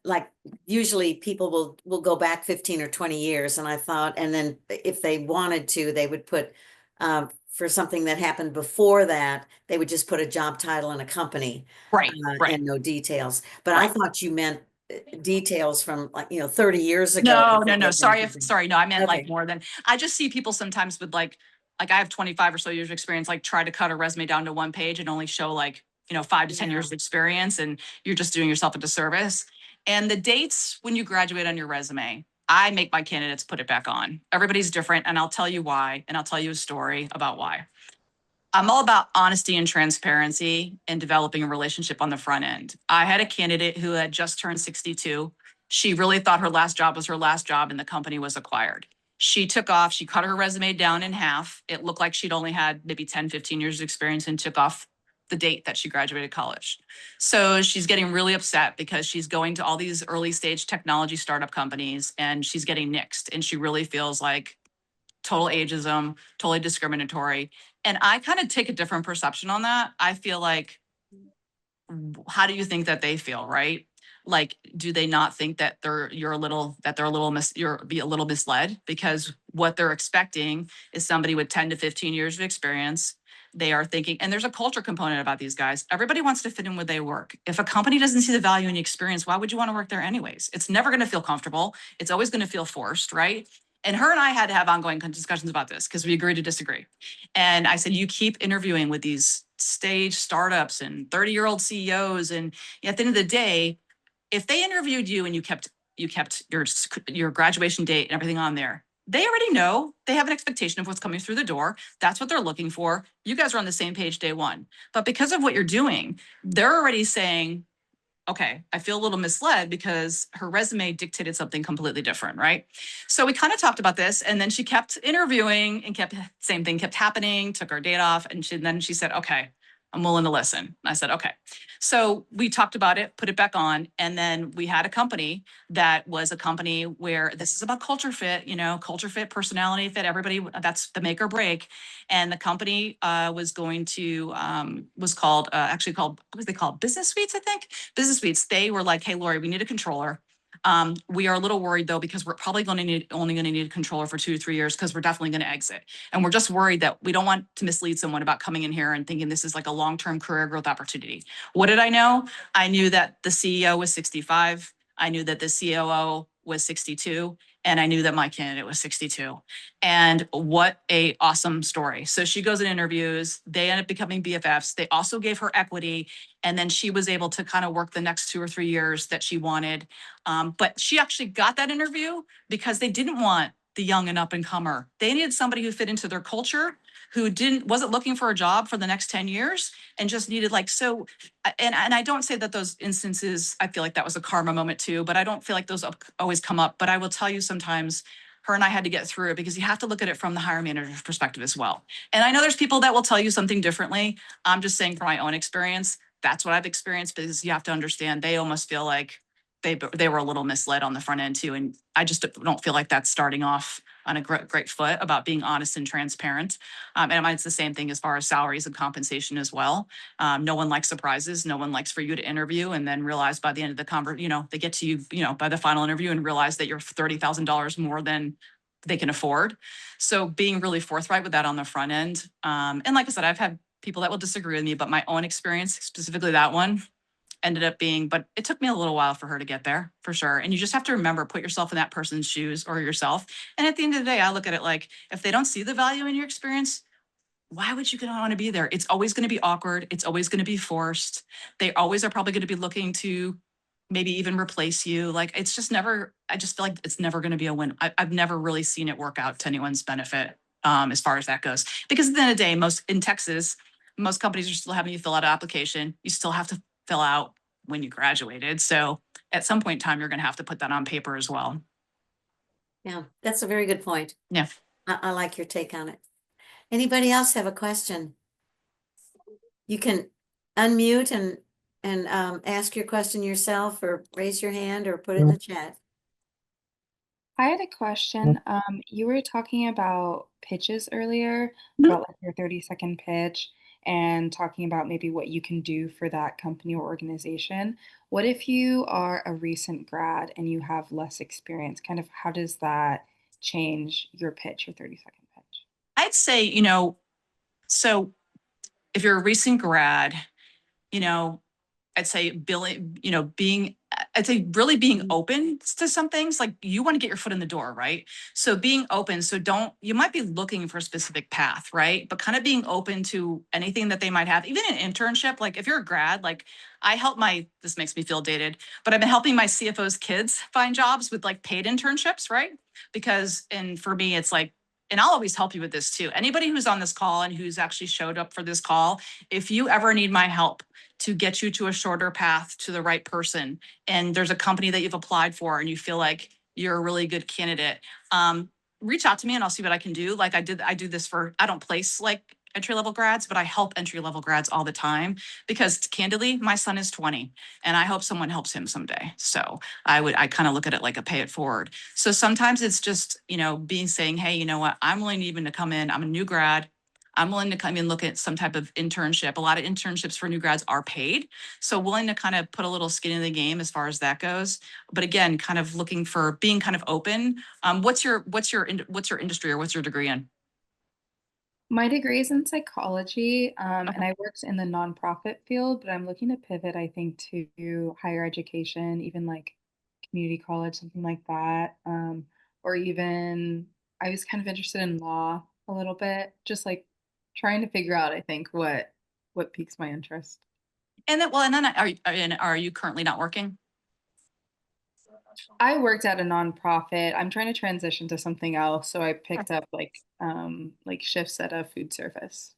like usually people will go back 15 or 20 years, and I thought, and then if they wanted to, they would put for something that happened before that, they would just put a job title and a company, Right, right, and no details. But I right. thought you meant details from, like, 30 years ago. No. Sorry. No, I meant like Okay. more than, I just see people sometimes with like I have 25 or so years of experience, like try to cut a resume down to one page and only show like, 5 to 10 years of experience, and you're just doing yourself a disservice. And the dates when you graduate on your resume, I make my candidates put it back on. Everybody's different, and I'll tell you why, and I'll tell you a story about why. I'm all about honesty and transparency and developing a relationship on the front end. I had a candidate who had just turned 62. She really thought her last job was her last job and the company was acquired. She took off, she cut her resume down in half. It looked like she'd only had maybe 10, 15 years of experience and took off the date that she graduated college. So she's getting really upset because she's going to all these early stage technology startup companies and she's getting nixed. And she really feels like total ageism, totally discriminatory. And I kind of take a different perception on that. I feel like, how do you think that they feel, right? Like, do they not think that you're a little misled, because what they're expecting is somebody with 10 to 15 years of experience. They are thinking, and there's a culture component about these guys. Everybody wants to fit in where they work. If a company doesn't see the value in the experience, why would you want to work there anyways? It's never going to feel comfortable. It's always going to feel forced, right? And her and I had to have ongoing discussions about this because we agreed to disagree. And I said, you keep interviewing with these stage startups and 30-year-old CEOs. And at the end of the day, if they interviewed you and you kept your graduation date and everything on there, they already know, they have an expectation of what's coming through the door. That's what they're looking for. You guys are on the same page day one. But because of what you're doing, they're already saying, okay, I feel a little misled because her resume dictated something completely different, right? So we kind of talked about this, and then she kept interviewing and same thing kept happening, took our date off, and then she said, okay, I'm willing to listen. And I said, okay. So we talked about it, put it back on. And then we had a company that was a company where this is about culture fit, culture fit, personality fit, everybody, that's the make or break. And the company was going to, was called, actually called, what was they called? Business Suites, I think. Business Suites. They were like, hey, Laurie, we need a controller. We are a little worried though, because we're probably only going to need a controller for 2 to 3 years because we're definitely going to exit. And we're just worried that we don't want to mislead someone about coming in here and thinking this is like a long-term career growth opportunity. What did I know? I knew that the CEO was 65. I knew that the COO was 62. And I knew that my candidate was 62. And what a awesome story. So she goes and interviews. They end up becoming BFFs. They also gave her equity. And then she was able to kind of work the next 2 or 3 years that she wanted. But she actually got that interview because they didn't want the young and up and comer. They needed somebody who fit into their culture, who wasn't looking for a job for the next 10 years and just needed and I don't say that those instances, I feel like that was a karma moment too, but I don't feel like those always come up. But I will tell you sometimes her and I had to get through it because you have to look at it from the hire manager's perspective as well. And I know there's people that will tell you something differently. I'm just saying from my own experience, that's what I've experienced, because you have to understand they almost feel like they were a little misled on the front end too. And I just don't feel like that's starting off on a great foot about being honest and transparent. And it's the same thing as far as salaries and compensation as well. No one likes surprises. No one likes for you to interview and then realize by the end of the conversation, they get to you, by the final interview and realize that you're $30,000 more than they can afford. So being really forthright with that on the front end. And like I said, I've had people that will disagree with me, but my own experience, specifically that one, ended up being, but it took me a little while for her to get there, for sure. And you just have to remember, put yourself in that person's shoes or yourself. And at the end of the day, I look at it like, if they don't see the value in your experience, why would you want to be there? It's always going to be awkward. It's always going to be forced. They always are probably going to be looking to maybe even replace you. Like, it's just never, I just feel like it's never going to be a win. I've never really seen it work out to anyone's benefit as far as that goes. Because at the end of the day, in Texas, most companies are still having you fill out an application. You still have to fill out when you graduated. So at some point in time, you're going to have to put that on paper as well. Yeah, that's a very good point. Yeah. I like your take on it. Anybody else have a question? You can unmute and ask your question yourself, or raise your hand, or put it in the chat. I had a question. You were talking about pitches earlier, about like your 30-second pitch, and talking about maybe what you can do for that company or organization. What if you are a recent grad and you have less experience? Kind of how does that change your pitch, your 30-second pitch? I'd say, so if you're a recent grad, I'd say I'd say really being open to some things. Like, you want to get your foot in the door, right? So being open. So you might be looking for a specific path, right? But kind of being open to anything that they might have, even an internship. Like, if you're a grad, like this makes me feel dated, but I've been helping my CFO's kids find jobs with like paid internships, right? And for me, it's like, and I'll always help you with this too. Anybody who's on this call and who's actually showed up for this call, if you ever need my help to get you to a shorter path to the right person, and there's a company that you've applied for and you feel like you're a really good candidate, reach out to me and I'll see what I can do. Like I do this I don't place like entry-level grads, but I help entry-level grads all the time, because candidly, my son is 20 and I hope someone helps him someday. So I kind of look at it like a pay it forward. So sometimes it's just, saying, hey, you know what, I'm willing even to come in. I'm a new grad. I'm willing to come in and look at some type of internship. A lot of internships for new grads are paid. So willing to kind of put a little skin in the game as far as that goes. But again, kind of looking for being kind of open. What's your industry, or what's your degree in? My degree is in psychology, and I worked in the nonprofit field, but I'm looking to pivot, I think, to higher education, even like community college, something like that. Or even I was kind of interested in law a little bit, just like trying to figure out, I think, what piques my interest. And then, are you currently not working? I worked at a nonprofit. I'm trying to transition to something else, so I picked up like shifts at a food service.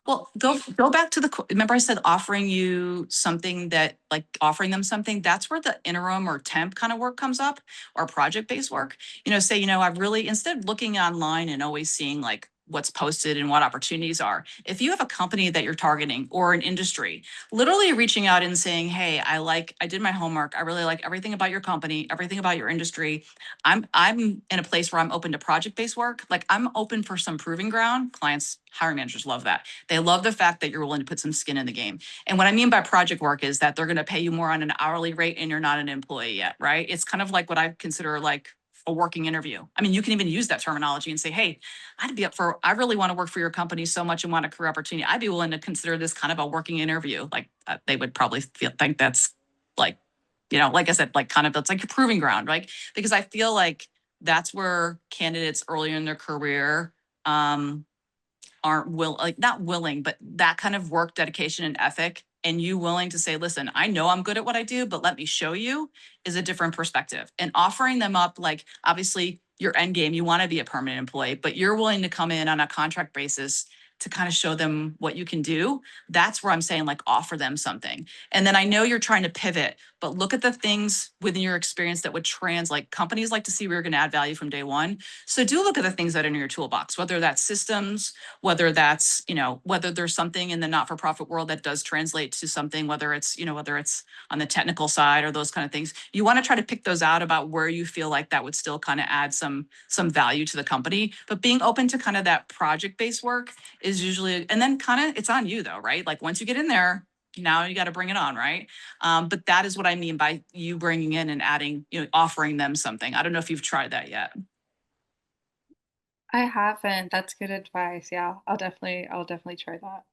Well, go back to remember I said offering you something, that like offering them something, that's where the interim or temp kind of work comes up, or project-based work. Say, I've really, instead of looking online and always seeing like what's posted and what opportunities are. If you have a company that you're targeting or an industry, literally reaching out and saying, hey, I did my homework. I really like everything about your company, everything about your industry. I'm in a place where I'm open to project-based work. Like I'm open for some proving ground. Clients, hiring managers love that. They love the fact that you're willing to put some skin in the game. And what I mean by project work is that they're going to pay you more on an hourly rate and you're not an employee yet, right? It's kind of like what I consider like a working interview. I mean, you can even use that terminology and say, hey, I really want to work for your company so much and want a career opportunity. I'd be willing to consider this kind of a working interview. Like they would probably think that's like, like I said, like kind of, it's like a proving ground, right? Because I feel like that's where candidates earlier in their career, aren't not willing, but that kind of work dedication and ethic, and you willing to say, listen, I know I'm good at what I do, but let me show you, is a different perspective. And offering them up, like obviously your end game, you want to be a permanent employee, but you're willing to come in on a contract basis to kind of show them what you can do. That's where I'm saying like offer them something. And then I know you're trying to pivot, but look at the things within your experience that would translate. Companies like to see where you're going to add value from day one. So do look at the things that are in your toolbox, whether that's systems, whether that's, whether there's something in the not-for-profit world that does translate to something, whether it's on the technical side or those kind of things. You want to try to pick those out about where you feel like that would still kind of add some value to the company. But being open to kind of that project-based work is usually, and then kind of it's on you though, right? Like once you get in there, now you got to bring it on, right? But that is what I mean by you bringing in and adding, offering them something. I don't know if you've tried that yet. I haven't. That's good advice. Yeah, I'll definitely try that.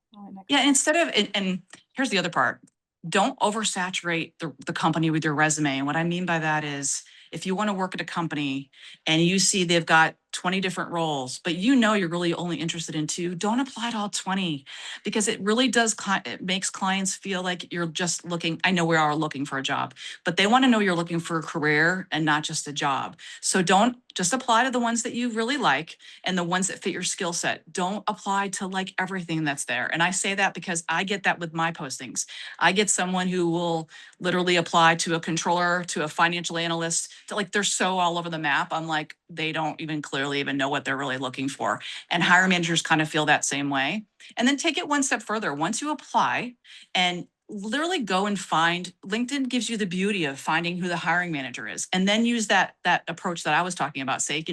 Yeah, instead of, and here's the other part, don't oversaturate the company with your resume. And what I mean by that is if you want to work at a company and you see they've got 20 different roles, but you're really only interested in 2, don't apply to all 20 because it really does, it makes clients feel like you're just looking, I know we are looking for a job, but they want to know you're looking for a career and not just a job. So don't just apply to the ones that you really like and the ones that fit your skill set. Don't apply to like everything that's there. And I say that because I get that with my postings. I get someone who will literally apply to a controller, to a financial analyst, to like they're so all over the map. I'm like, they don't even clearly even know what they're really looking for. And hiring managers kind of feel that same way. And then take it one step further. Once you apply and literally go and find, LinkedIn gives you the beauty of finding who the hiring manager is, and then use that approach that I was talking about. Say,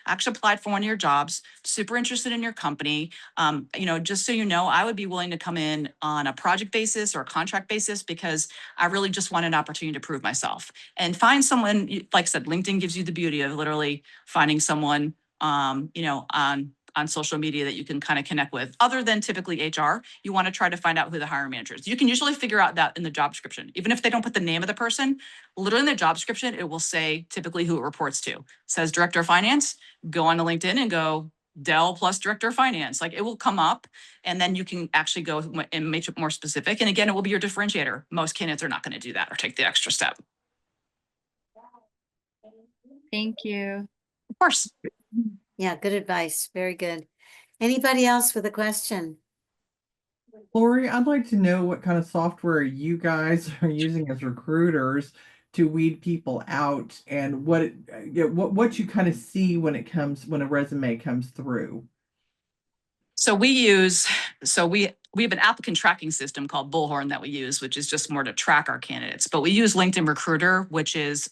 actually applied for one of your jobs, super interested in your company. Just so you know, I would be willing to come in on a project basis or a contract basis because I really just want an opportunity to prove myself. And find someone, like I said, LinkedIn gives you the beauty of literally finding someone, on social media that you can kind of connect with. Other than typically HR, you want to try to find out who the hiring manager is. You can usually figure out that in the job description. Even if they don't put the name of the person, literally in the job description, it will say typically who it reports to. It says director of finance, go on to LinkedIn and go Dell plus director of finance. Like it will come up and then you can actually go and make it more specific. And again, it will be your differentiator. Most candidates are not going to do that or take the extra step. Thank you. Of course. Yeah, good advice. Very good. Anybody else with a question? Laurie, I'd like to know what kind of software you guys are using as recruiters to weed people out, and what you kind of see when a resume comes through. So we have an applicant tracking system called Bullhorn that we use, which is just more to track our candidates. But we use LinkedIn Recruiter, which is,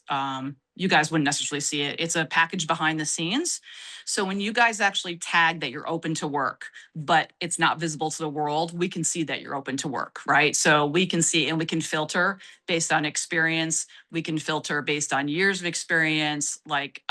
you guys wouldn't necessarily see it. It's a package behind the scenes. So when you guys actually tag that you're open to work, but it's not visible to the world, we can see that you're open to work, right? So we can see and we can filter based on experience. We can filter based on years of experience, like,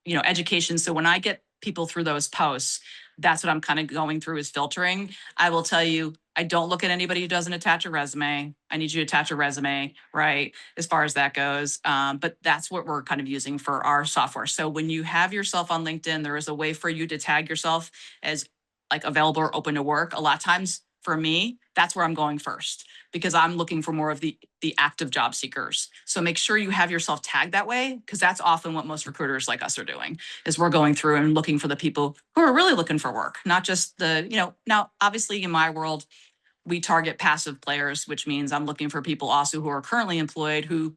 education. So when I get people through those posts, that's what I'm kind of going through is filtering. I will tell you, I don't look at anybody who doesn't attach a resume. I need you to attach a resume, right? As far as that goes. But that's what we're kind of using for our software. So when you have yourself on LinkedIn, there is a way for you to tag yourself as like available or open to work. A lot of times for me, that's where I'm going first because I'm looking for more of the active job seekers. So make sure you have yourself tagged that way because that's often what most recruiters like us are doing is we're going through and looking for the people who are really looking for work, not just now obviously in my world, we target passive players, which means I'm looking for people also who are currently employed who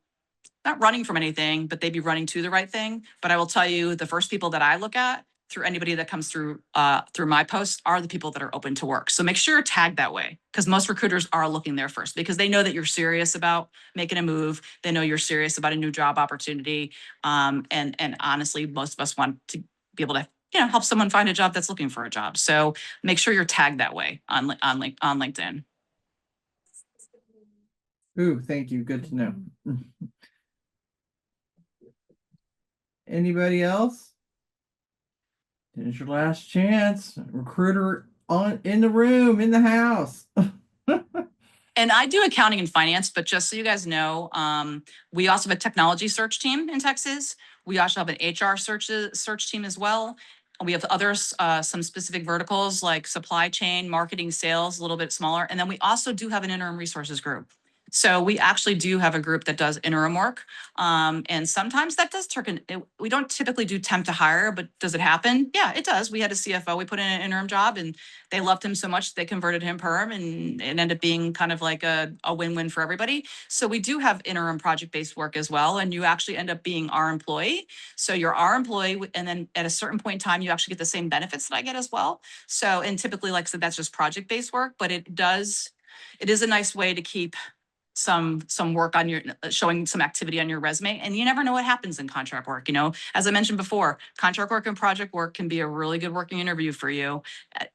not running from anything, but they'd be running to the right thing. But I will tell you the first people that I look at through anybody that comes through my posts are the people that are open to work. So make sure you're tagged that way, because most recruiters are looking there first because they know that you're serious about making a move. They know you're serious about a new job opportunity. And honestly, most of us want to be able to, help someone find a job that's looking for a job. So make sure you're tagged that way on LinkedIn. Ooh, thank you. Good to know. Anybody else? Here's your last chance. Recruiter in the room, in the house. And I do accounting and finance, but just so you guys know, we also have a technology search team in Texas. We also have an HR search team as well. We have others, some specific verticals like supply chain, marketing, sales, a little bit smaller. And then we also do have an interim resources group. So we actually do have a group that does interim work. And sometimes that does turn, we don't typically do temp to hire, but does it happen? Yeah, it does. We had a CFO, we put in an interim job and they loved him so much, they converted him perm and it ended up being kind of like a win-win for everybody. So we do have interim project-based work as well. And you actually end up being our employee. So you're our employee. And then at a certain point in time, you actually get the same benefits that I get as well. So, and typically, like I said, that's just project-based work, but it is a nice way to keep some work on your showing some activity on your resume. And you never know what happens in contract work. As I mentioned before, contract work and project work can be a really good working interview for you.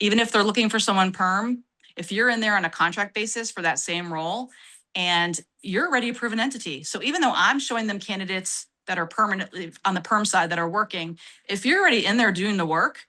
Even if they're looking for someone perm, if you're in there on a contract basis for that same role and you're already a proven entity. So even though I'm showing them candidates that are permanently on the perm side that are working, if you're already in there doing the work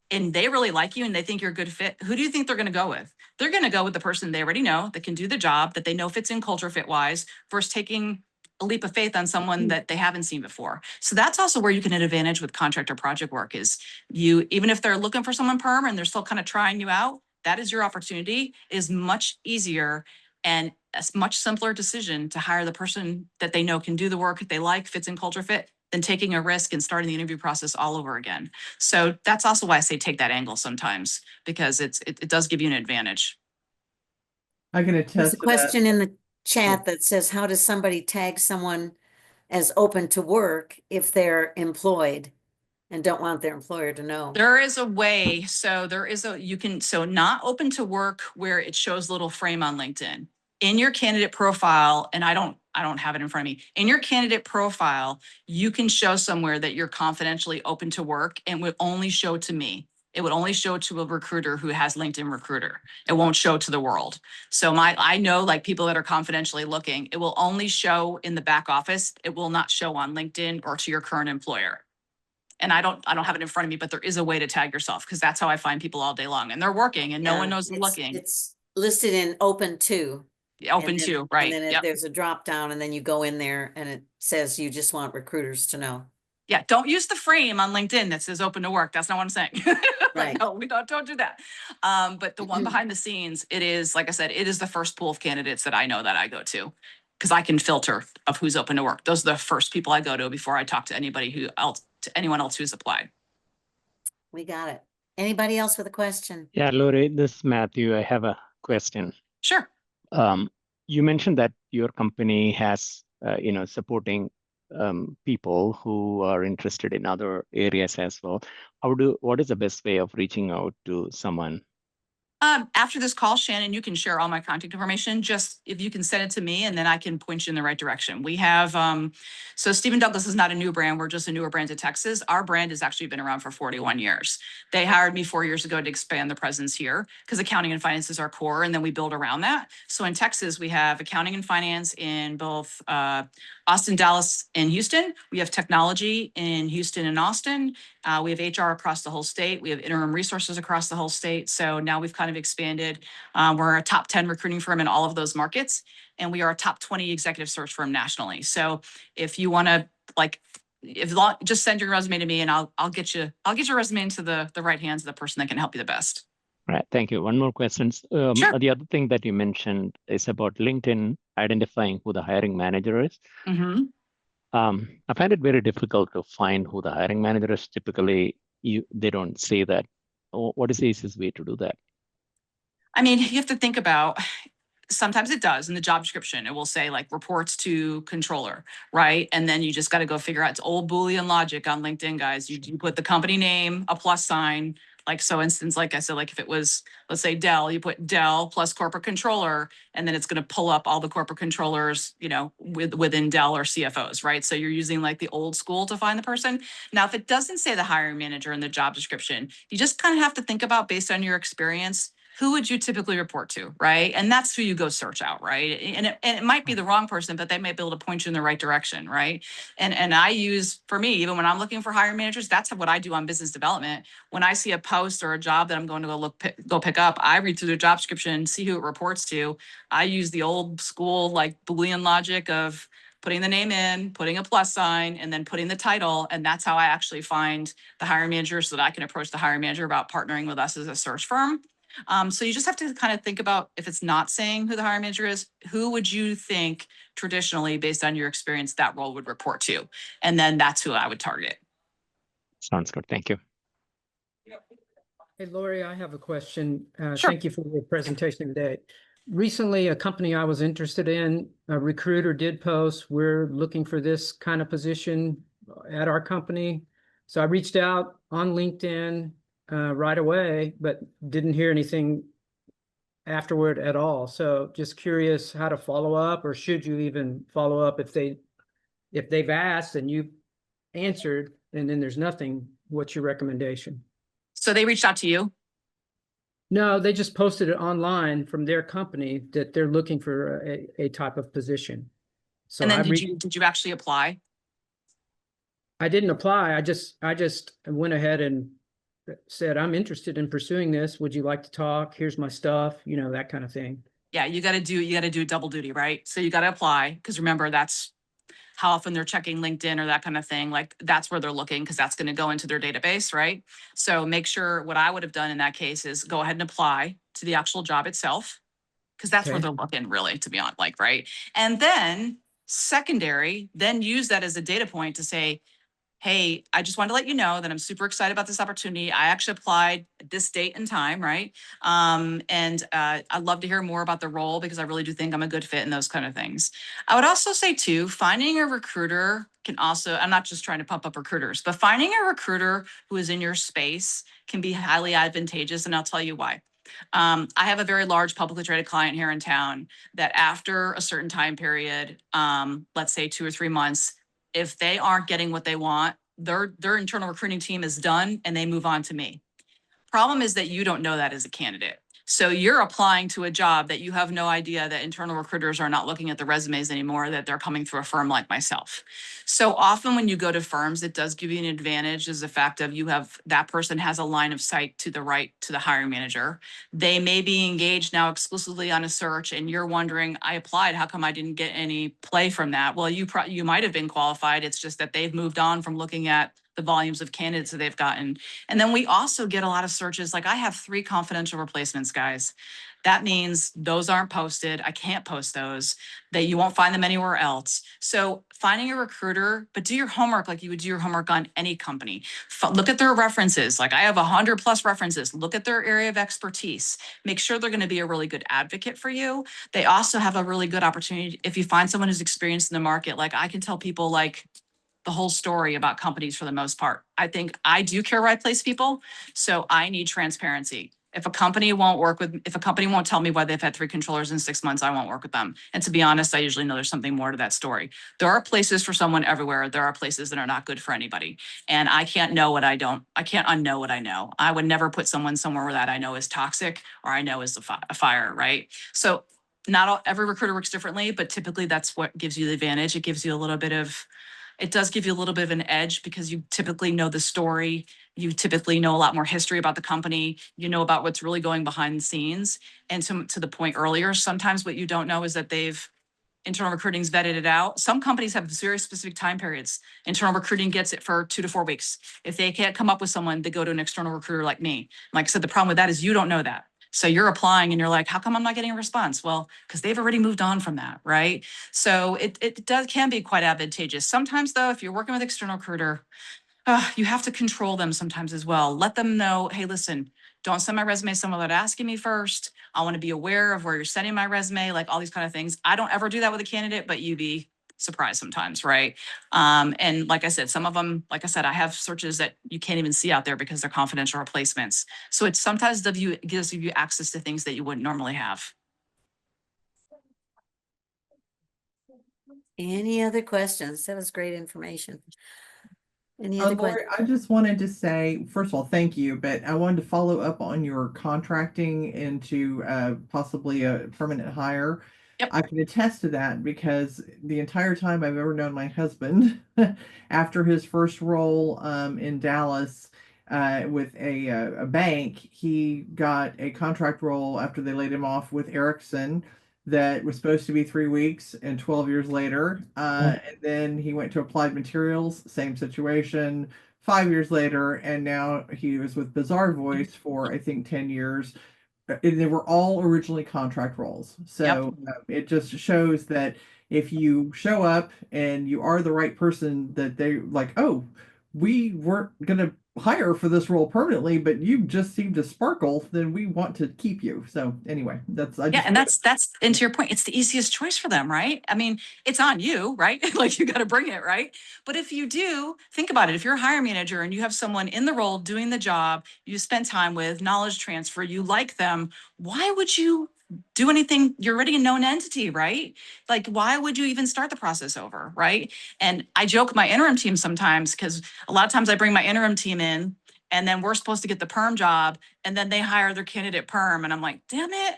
and they really like you and they think you're a good fit, who do you think they're going to go with? They're going to go with the person they already know that can do the job, that they know fits in culture fit wise, versus taking a leap of faith on someone that they haven't seen before. So that's also where you can advantage with contract or project work is even if they're looking for someone perm and they're still kind of trying you out, that is your opportunity. It is much easier and a much simpler decision to hire the person that they know can do the work they like, fits in culture fit, than taking a risk and starting the interview process all over again. So that's also why I say take that angle sometimes, because it does give you an advantage. I can There's attest a to that. question in the chat that says, how does somebody tag someone as open to work if they're employed and don't want their employer to know? There is a way. So not open to work where it shows little frame on LinkedIn. In your candidate profile, and I don't have it in front of me. In your candidate profile, you can show somewhere that you're confidentially open to work and would only show to me. It would only show to a recruiter who has LinkedIn Recruiter. It won't show to the world. So I know like people that are confidentially looking, it will only show in the back office. It will not show on LinkedIn or to your current employer. And I don't have it in front of me, but there is a way to tag yourself because that's how I find people all day long and they're working and no one knows they're looking. It's listed in open to. Open to, right? And then Yep. there's a drop down and then you go in there and it says you just want recruiters to know. Yeah, don't use the frame on LinkedIn that says open to work. That's not what I'm saying. Right. No, we don't do that. But the one behind the scenes, it is, like I said, it is the first pool of candidates that I know that I go to because I can filter of who's open to work. Those are the first people I go to before I talk to anyone else who's applied. We got it. Anybody else with a question? Yeah, Laurie, this is Matthew. I have a question. Sure. You mentioned that your company has, supporting people who are interested in other areas as well. What is the best way of reaching out to someone? After this call, Shannon, you can share all my contact information. Just if you can send it to me and then I can point you in the right direction. We have, so StevenDouglas is not a new brand. We're just a newer brand to Texas. Our brand has actually been around for 41 years. They hired me 4 years ago to expand the presence here because accounting and finance is our core. And then we build around that. So in Texas, we have accounting and finance in both Austin, Dallas, and Houston. We have technology in Houston and Austin. We have HR across the whole state. We have interim resources across the whole state. So now we've kind of expanded. We're a top 10 recruiting firm in all of those markets, and we are a top 20 executive search firm nationally. So if you want to just send your resume to me and I'll get your resume into the right hands of the person that can help you the best. Right. Thank you. One more question. Sure. The other thing that you mentioned is about LinkedIn identifying who the hiring manager is. Mm-hmm. I find it very difficult to find who the hiring manager is. Typically, they don't say that. What is the easiest way to do that? I mean, you have to think about sometimes it does in the job description. It will say like reports to controller, right? And then you just got to go figure out, it's old Boolean logic on LinkedIn, guys. You put the company name, a plus sign, like so instance, like I said, like if it was, let's say Dell, you put Dell plus corporate controller, and then it's going to pull up all the corporate controllers, you know, within Dell or CFOs, right? So you're using like the old school to find the person. Now, if it doesn't say the hiring manager in the job description, you just kind of have to think about, based on your experience, who would you typically report to, right? And that's who you go search out, right? And it might be the wrong person, but they might be able to point you in the right direction, right? And I use, for me, even when I'm looking for hiring managers, that's what I do on business development. When I see a post or a job that I'm going to go pick up, I read through the job description, see who it reports to. I use the old school like Boolean logic of putting the name in, putting a plus sign, and then putting the title. And that's how I actually find the hiring manager, so that I can approach the hiring manager about partnering with us as a search firm. So you just have to kind of think about, if it's not saying who the hiring manager is, who would you think traditionally, based on your experience, that role would report to? And then that's who I would target. Sounds good. Thank you. Hey, Laurie, I have a question. Sure. Thank you for your presentation today. Recently, a company I was interested in, a recruiter did post, we're looking for this kind of position at our company. So I reached out on LinkedIn right away, but didn't hear anything afterward at all. So just curious how to follow up, or should you even follow up if they've asked and you answered and then there's nothing, what's your recommendation? So they reached out to you? No, they just posted it online from their company that they're looking for a type of position. So And then did you actually apply? I didn't apply. I just went ahead and said, I'm interested in pursuing this. Would you like to talk? Here's my stuff, you know, that kind of thing. Yeah, you got to do double duty, right? So you got to apply, because remember, that's how often they're checking LinkedIn or that kind of thing. Like that's where they're looking, because that's going to go into their database, right? So make sure, what I would have done in that case is go ahead and apply to the actual job itself, because that's where Okay. they're looking, really, to be honest, like, right? And then secondary, then use that as a data point to say, hey, I just wanted to let you know that I'm super excited about this opportunity. I actually applied at this date and time, right? I'd love to hear more about the role, because I really do think I'm a good fit and those kind of things. I would also say too, finding a recruiter can also, I'm not just trying to pump up recruiters, but finding a recruiter who is in your space can be highly advantageous. And I'll tell you why. I have a very large publicly traded client here in town that after a certain time period, let's say 2 or 3 months, if they aren't getting what they want, their internal recruiting team is done and they move on to me. Problem is that you don't know that as a candidate. So you're applying to a job that you have no idea that internal recruiters are not looking at the resumes anymore, that they're coming through a firm like myself. So often when you go to firms, it does give you an advantage, as the fact of that person has a line of sight to the hiring manager. They may be engaged now exclusively on a search, and you're wondering, I applied, how come I didn't get any play from that? Well, you might have been qualified. It's just that they've moved on from looking at the volumes of candidates that they've gotten. And then we also get a lot of searches. Like I have 3 confidential replacements, guys. That means those aren't posted. I can't post those. That you won't find them anywhere else. So finding a recruiter, but do your homework like you would do your homework on any company. Look at their references. Like I have 100+ references. Look at their area of expertise. Make sure they're going to be a really good advocate for you. They also have a really good opportunity. If you find someone who's experienced in the market, like I can tell people like the whole story about companies for the most part. I think I do care where I place people. So I need transparency. If a company won't tell me why they've had 3 controllers in 6 months, I won't work with them. And to be honest, I usually know there's something more to that story. There are places for someone everywhere. There are places that are not good for anybody. And I can't unknow what I know. I would never put someone somewhere where that I know is toxic or I know is a fire, right? So every recruiter works differently, but typically that's what gives you the advantage. It does give you a little bit of an edge, because you typically know the story. You typically know a lot more history about the company. You know about what's really going behind the scenes. And to the point earlier, sometimes what you don't know is that internal recruiting's vetted it out. Some companies have very specific time periods. Internal recruiting gets it for 2 to 4 weeks. If they can't come up with someone, they go to an external recruiter like me. Like I said, the problem with that is you don't know that. So you're applying and you're like, how come I'm not getting a response? Well, because they've already moved on from that, right? So it can be quite advantageous. Sometimes though, if you're working with external recruiter, you have to control them sometimes as well. Let them know, hey, listen, don't send my resume to someone without asking me first. I want to be aware of where you're sending my resume, like all these kind of things. I don't ever do that with a candidate, but you'd be surprised sometimes, right? And like I said, some of them, like I said, I have searches that you can't even see out there because they're confidential replacements. So it sometimes gives you access to things that you wouldn't normally have. Any other questions? That was great information. Any other Lori, questions? I just wanted to say, first of all, thank you, but I wanted to follow up on your contracting into possibly a permanent hire. Yep. I can attest to that because the entire time I've ever known my husband, after his first role in Dallas with a bank, he got a contract role after they laid him off with Ericsson that was supposed to be 3 weeks, and 12 years later. And then he went to Applied Materials, same situation, 5 years later, and now he was with Bizarre Voice for I think 10 years. And they were all originally contract roles. So it just shows that if you show up and you are the right person, that they like, oh, we weren't going to hire for this role permanently, but you just seem to sparkle, then we want to keep you. So anyway, And that's and to your point, it's the easiest choice for them, right? I mean, it's on you, right? Like you got to bring it, right? But if you do, think about it. If you're a hiring manager and you have someone in the role doing the job, you spend time with, knowledge transfer, you like them, why would you do anything? You're already a known entity, right? Like, why would you even start the process over, right? And I joke with my interim team sometimes because a lot of times I bring my interim team in and then we're supposed to get the perm job and then they hire their candidate perm and I'm like, damn it.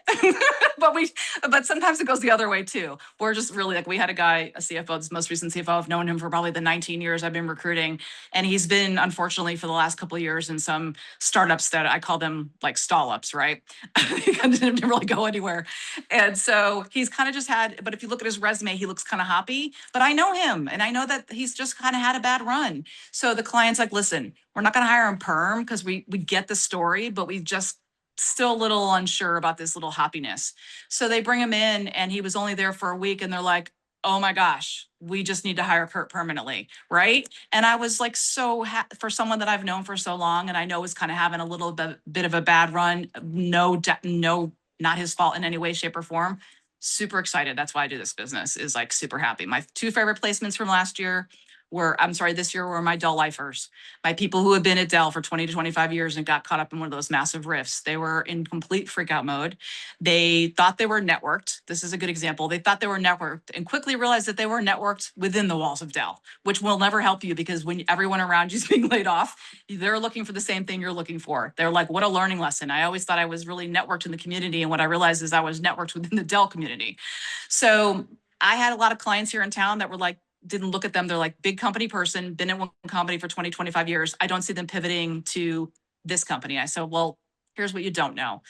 but sometimes it goes the other way too. We're just really like, we had a guy, a CFO, this most recent CFO, I've known him for probably the 19 years I've been recruiting. And he's been, unfortunately, for the last couple of years in some startups that I call them like stall ups, right? He didn't really go anywhere. And so he's kind of just had, but if you look at his resume, he looks kind of hoppy, but I know him and I know that he's just kind of had a bad run. So the client's like, listen, we're not going to hire him perm because we get the story, but we just still a little unsure about this little hoppiness. So they bring him in and he was only there for a week and they're like, oh my gosh, we just need to hire Kurt permanently, right? And I was like, for someone that I've known for so long and I know is kind of having a little bit of a bad run, no, not his fault in any way, shape or form. Super excited. That's why I do this business, is like super happy. My two favorite placements from this year were my Dell lifers, my people who have been at Dell for 20 to 25 years and got caught up in one of those massive rifts. They were in complete freak out mode. They thought they were networked. This is a good example. They thought they were networked and quickly realized that they were networked within the walls of Dell, which will never help you because when everyone around you is being laid off, they're looking for the same thing you're looking for. They're like, what a learning lesson. I always thought I was really networked in the community. And what I realized is I was networked within the Dell community. So I had a lot of clients here in town that were like, didn't look at them. They're like, big company person, been in one company for 20, 25 years. I don't see them pivoting to this company. I said, well, here's what you don't know.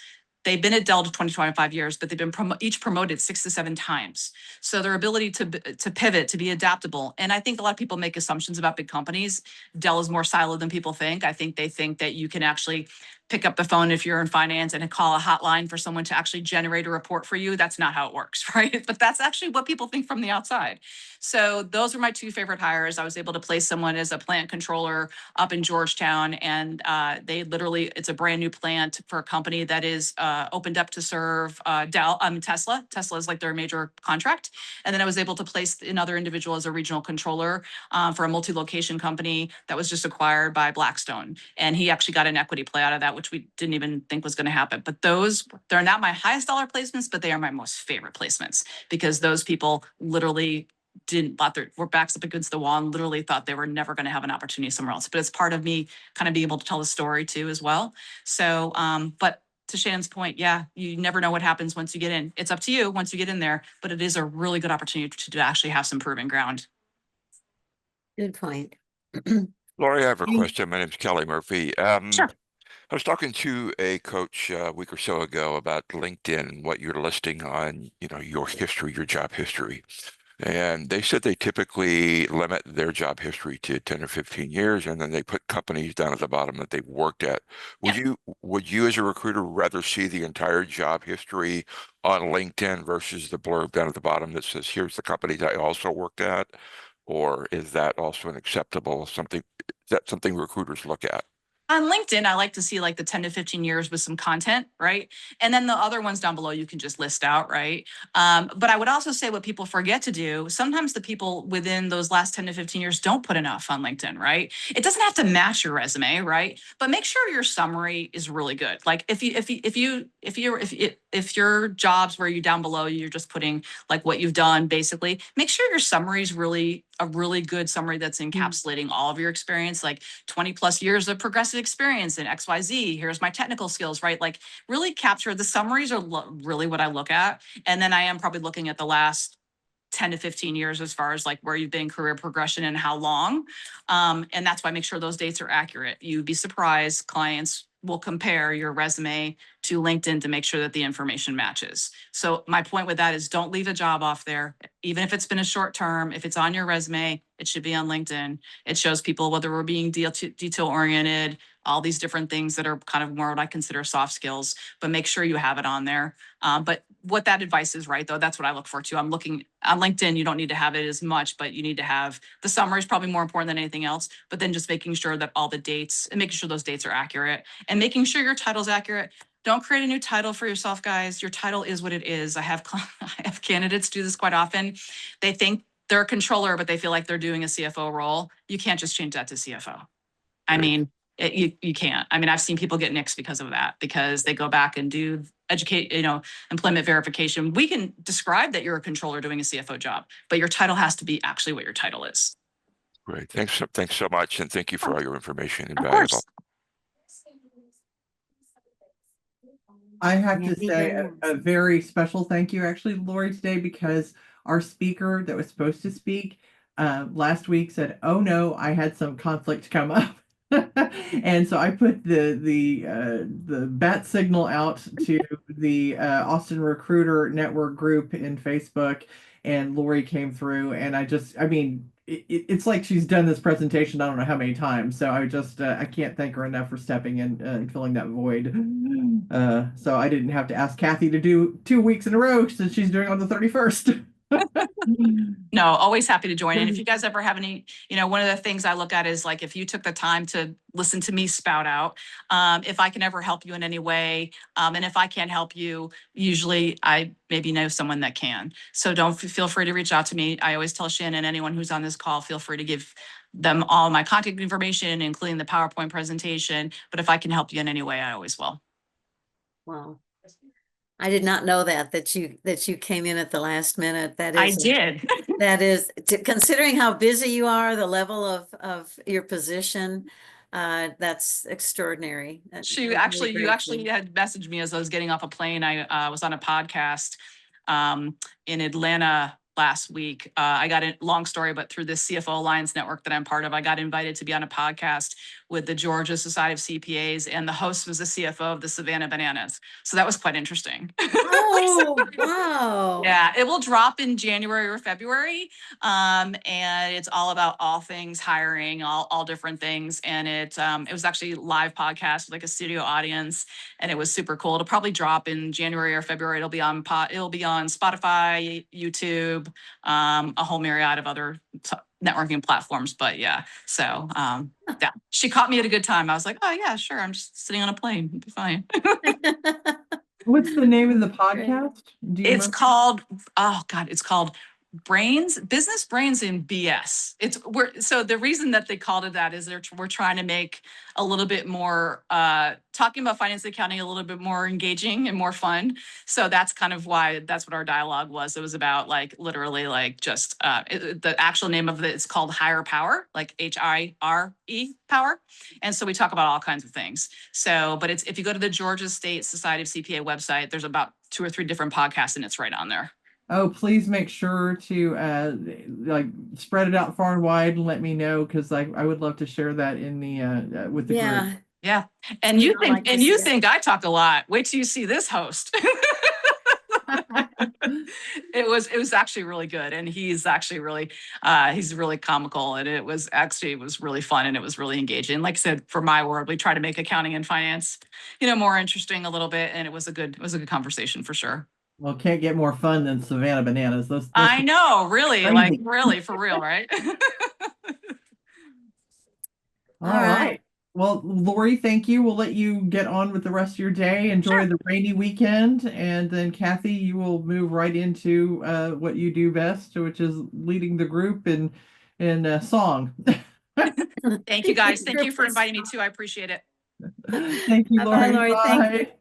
They've been at Dell to 20, 25 years, but they've been each promoted 6 to 7 times. So their ability to pivot, to be adaptable. And I think a lot of people make assumptions about big companies. Dell is more siloed than people think. I think they think that you can actually pick up the phone if you're in finance and call a hotline for someone to actually generate a report for you. That's not how it works, right? But that's actually what people think from the outside. So those are my two favorite hires. I was able to place someone as a plant controller up in Georgetown, and it's a brand new plant for a company that is opened up to serve Tesla. Tesla is like their major contract. And then I was able to place another individual as a regional controller for a multi-location company that was just acquired by Blackstone. And he actually got an equity play out of that, which we didn't even think was going to happen. But they're not my highest dollar placements, but they are my most favorite placements because those people literally were backs up against the wall and literally thought they were never going to have an opportunity somewhere else. But it's part of me kind of being able to tell the story too as well. So, but to Shannon's point, yeah, you never know what happens once you get in. It's up to you once you get in there, but it is a really good opportunity to actually have some proving ground. Good point. Laurie, I have a question. My name's Kelly Murphy. Sure. I was talking to a coach a week or so ago about LinkedIn and what you're listing on, your history, your job history. And they said they typically limit their job history to 10 or 15 years, and then they put companies down at the bottom that they've worked at. Would you as a recruiter rather see the entire job history on LinkedIn versus the blurb down at the bottom that says, here's the companies I also worked at? Or is that also an acceptable something that something recruiters look at? On LinkedIn, I like to see like the 10 to 15 years with some content, right? And then the other ones down below, you can just list out, right? But I would also say what people forget to do, sometimes the people within those last 10 to 15 years don't put enough on LinkedIn, right? It doesn't have to match your resume, right? But make sure your summary is really good. Like if your jobs where you down below, you're just putting like what you've done, basically, make sure your summary is really a really good summary that's encapsulating all of your experience, like 20 plus years of progressive experience in XYZ. Here's my technical skills, right? Like really capture the summaries are really what I look at. And then I am probably looking at the last 10 to 15 years as far as like where you've been career progression and how long. And that's why I make sure those dates are accurate. You'd be surprised, clients will compare your resume to LinkedIn to make sure that the information matches. So my point with that is don't leave a job off there. Even if it's been a short term, if it's on your resume, it should be on LinkedIn. It shows people whether we're being detail oriented, all these different things that are kind of more what I consider soft skills, but make sure you have it on there. But what that advice is, right, though, that's what I look for too. I'm looking on LinkedIn, you don't need to have it as much, but you need to have the summary is probably more important than anything else, but then just making sure that all the dates and making sure those dates are accurate and making sure your title's accurate. Don't create a new title for yourself, guys. Your title is what it is. I have candidates do this quite often. They think they're a controller, but they feel like they're doing a CFO role. You can't just change that to CFO. I Right. mean, you can't. I mean, I've seen people get nixed because of that, because they go back and do employment verification. We can describe that you're a controller doing a CFO job, but your title has to be actually what your title is. Great. Thanks so much. And thank you for all your information. Of Invaluable. course. I have to Anybody say else? a very special thank you, actually, Lori, today, because our speaker that was supposed to speak last week said, "Oh no, I had some conflict come up," and so I put the bat signal out to the Austin Recruiter Network group in Facebook, and Lori came through, and I mean. It's like she's done this presentation I don't know how many times, so I can't thank her enough for stepping in and filling that void. So I didn't have to ask Kathy to do 2 weeks in a row since she's doing on the 31st. No, always happy to join. And if you guys ever have any, one of the things I look at is like, if you took the time to listen to me spout out, if I can ever help you in any way, and if I can't help you, usually I maybe know someone that can. So don't feel free to reach out to me. I always tell Shannon, anyone who's on this call, feel free to give them all my contact information, including the PowerPoint presentation. But if I can help you in any way, I always will. Wow. I did not know that you came in at the last minute. I did. That is, considering how busy you are, the level of your position, that's extraordinary. You actually had messaged me as I was getting off a plane. I was on a podcast in Atlanta last week. I got a long story, but through this CFO Alliance network that I'm part of, I got invited to be on a podcast with the Georgia Society of CPAs, and the host was the CFO of the Savannah Bananas. So that was quite interesting. Oh, wow. Yeah, it will drop in January or February. And it's all about all things hiring, all different things. And it was actually a live podcast with like a studio audience, and it was super cool. It'll probably drop in January or February. It'll be on Spotify, YouTube, a whole myriad of other networking platforms. But yeah, so yeah, she caught me at a good time. I was like, oh yeah, sure. I'm just sitting on a plane. It'll be fine. What's the name of the podcast? Do you It's remember? called, oh God, it's called Business Brains in BS. So the reason that they called it that is we're trying to make a little bit more, talking about finance and accounting a little bit more engaging and more fun. So that's kind of why, that's what our dialogue was. It was about like, literally like just, the actual name of it is called Higher Power, like HIRE power. And so we talk about all kinds of things. So, but if you go to the Georgia State Society of CPA website, there's about 2 or 3 different podcasts and it's right on there. Oh, please make sure to like spread it out far and wide and let me know, because I would love to share that in the with the group. Yeah. And you I'd like to you see it. think I talk a lot. Wait till you see this host. It was actually really good. And he's actually really, he's really comical. And it was really fun, and it was really engaging. Like I said, for my world, we try to make accounting and finance, more interesting a little bit. And it was a good conversation for sure. Well, can't get more fun than Savannah Bananas. Those I know, really, crazy. like really for real, right? All All right. right. Well, Lori, thank you. We'll let you get on with the rest of your day. Enjoy Sure. the rainy weekend. And then Kathy, you will move right into what you do best, which is leading the group in song. Thank you, guys. Thank you for Group inviting me too. I appreciate it. Thank you, Bye-bye, Lori. Lori. Thank you. Bye.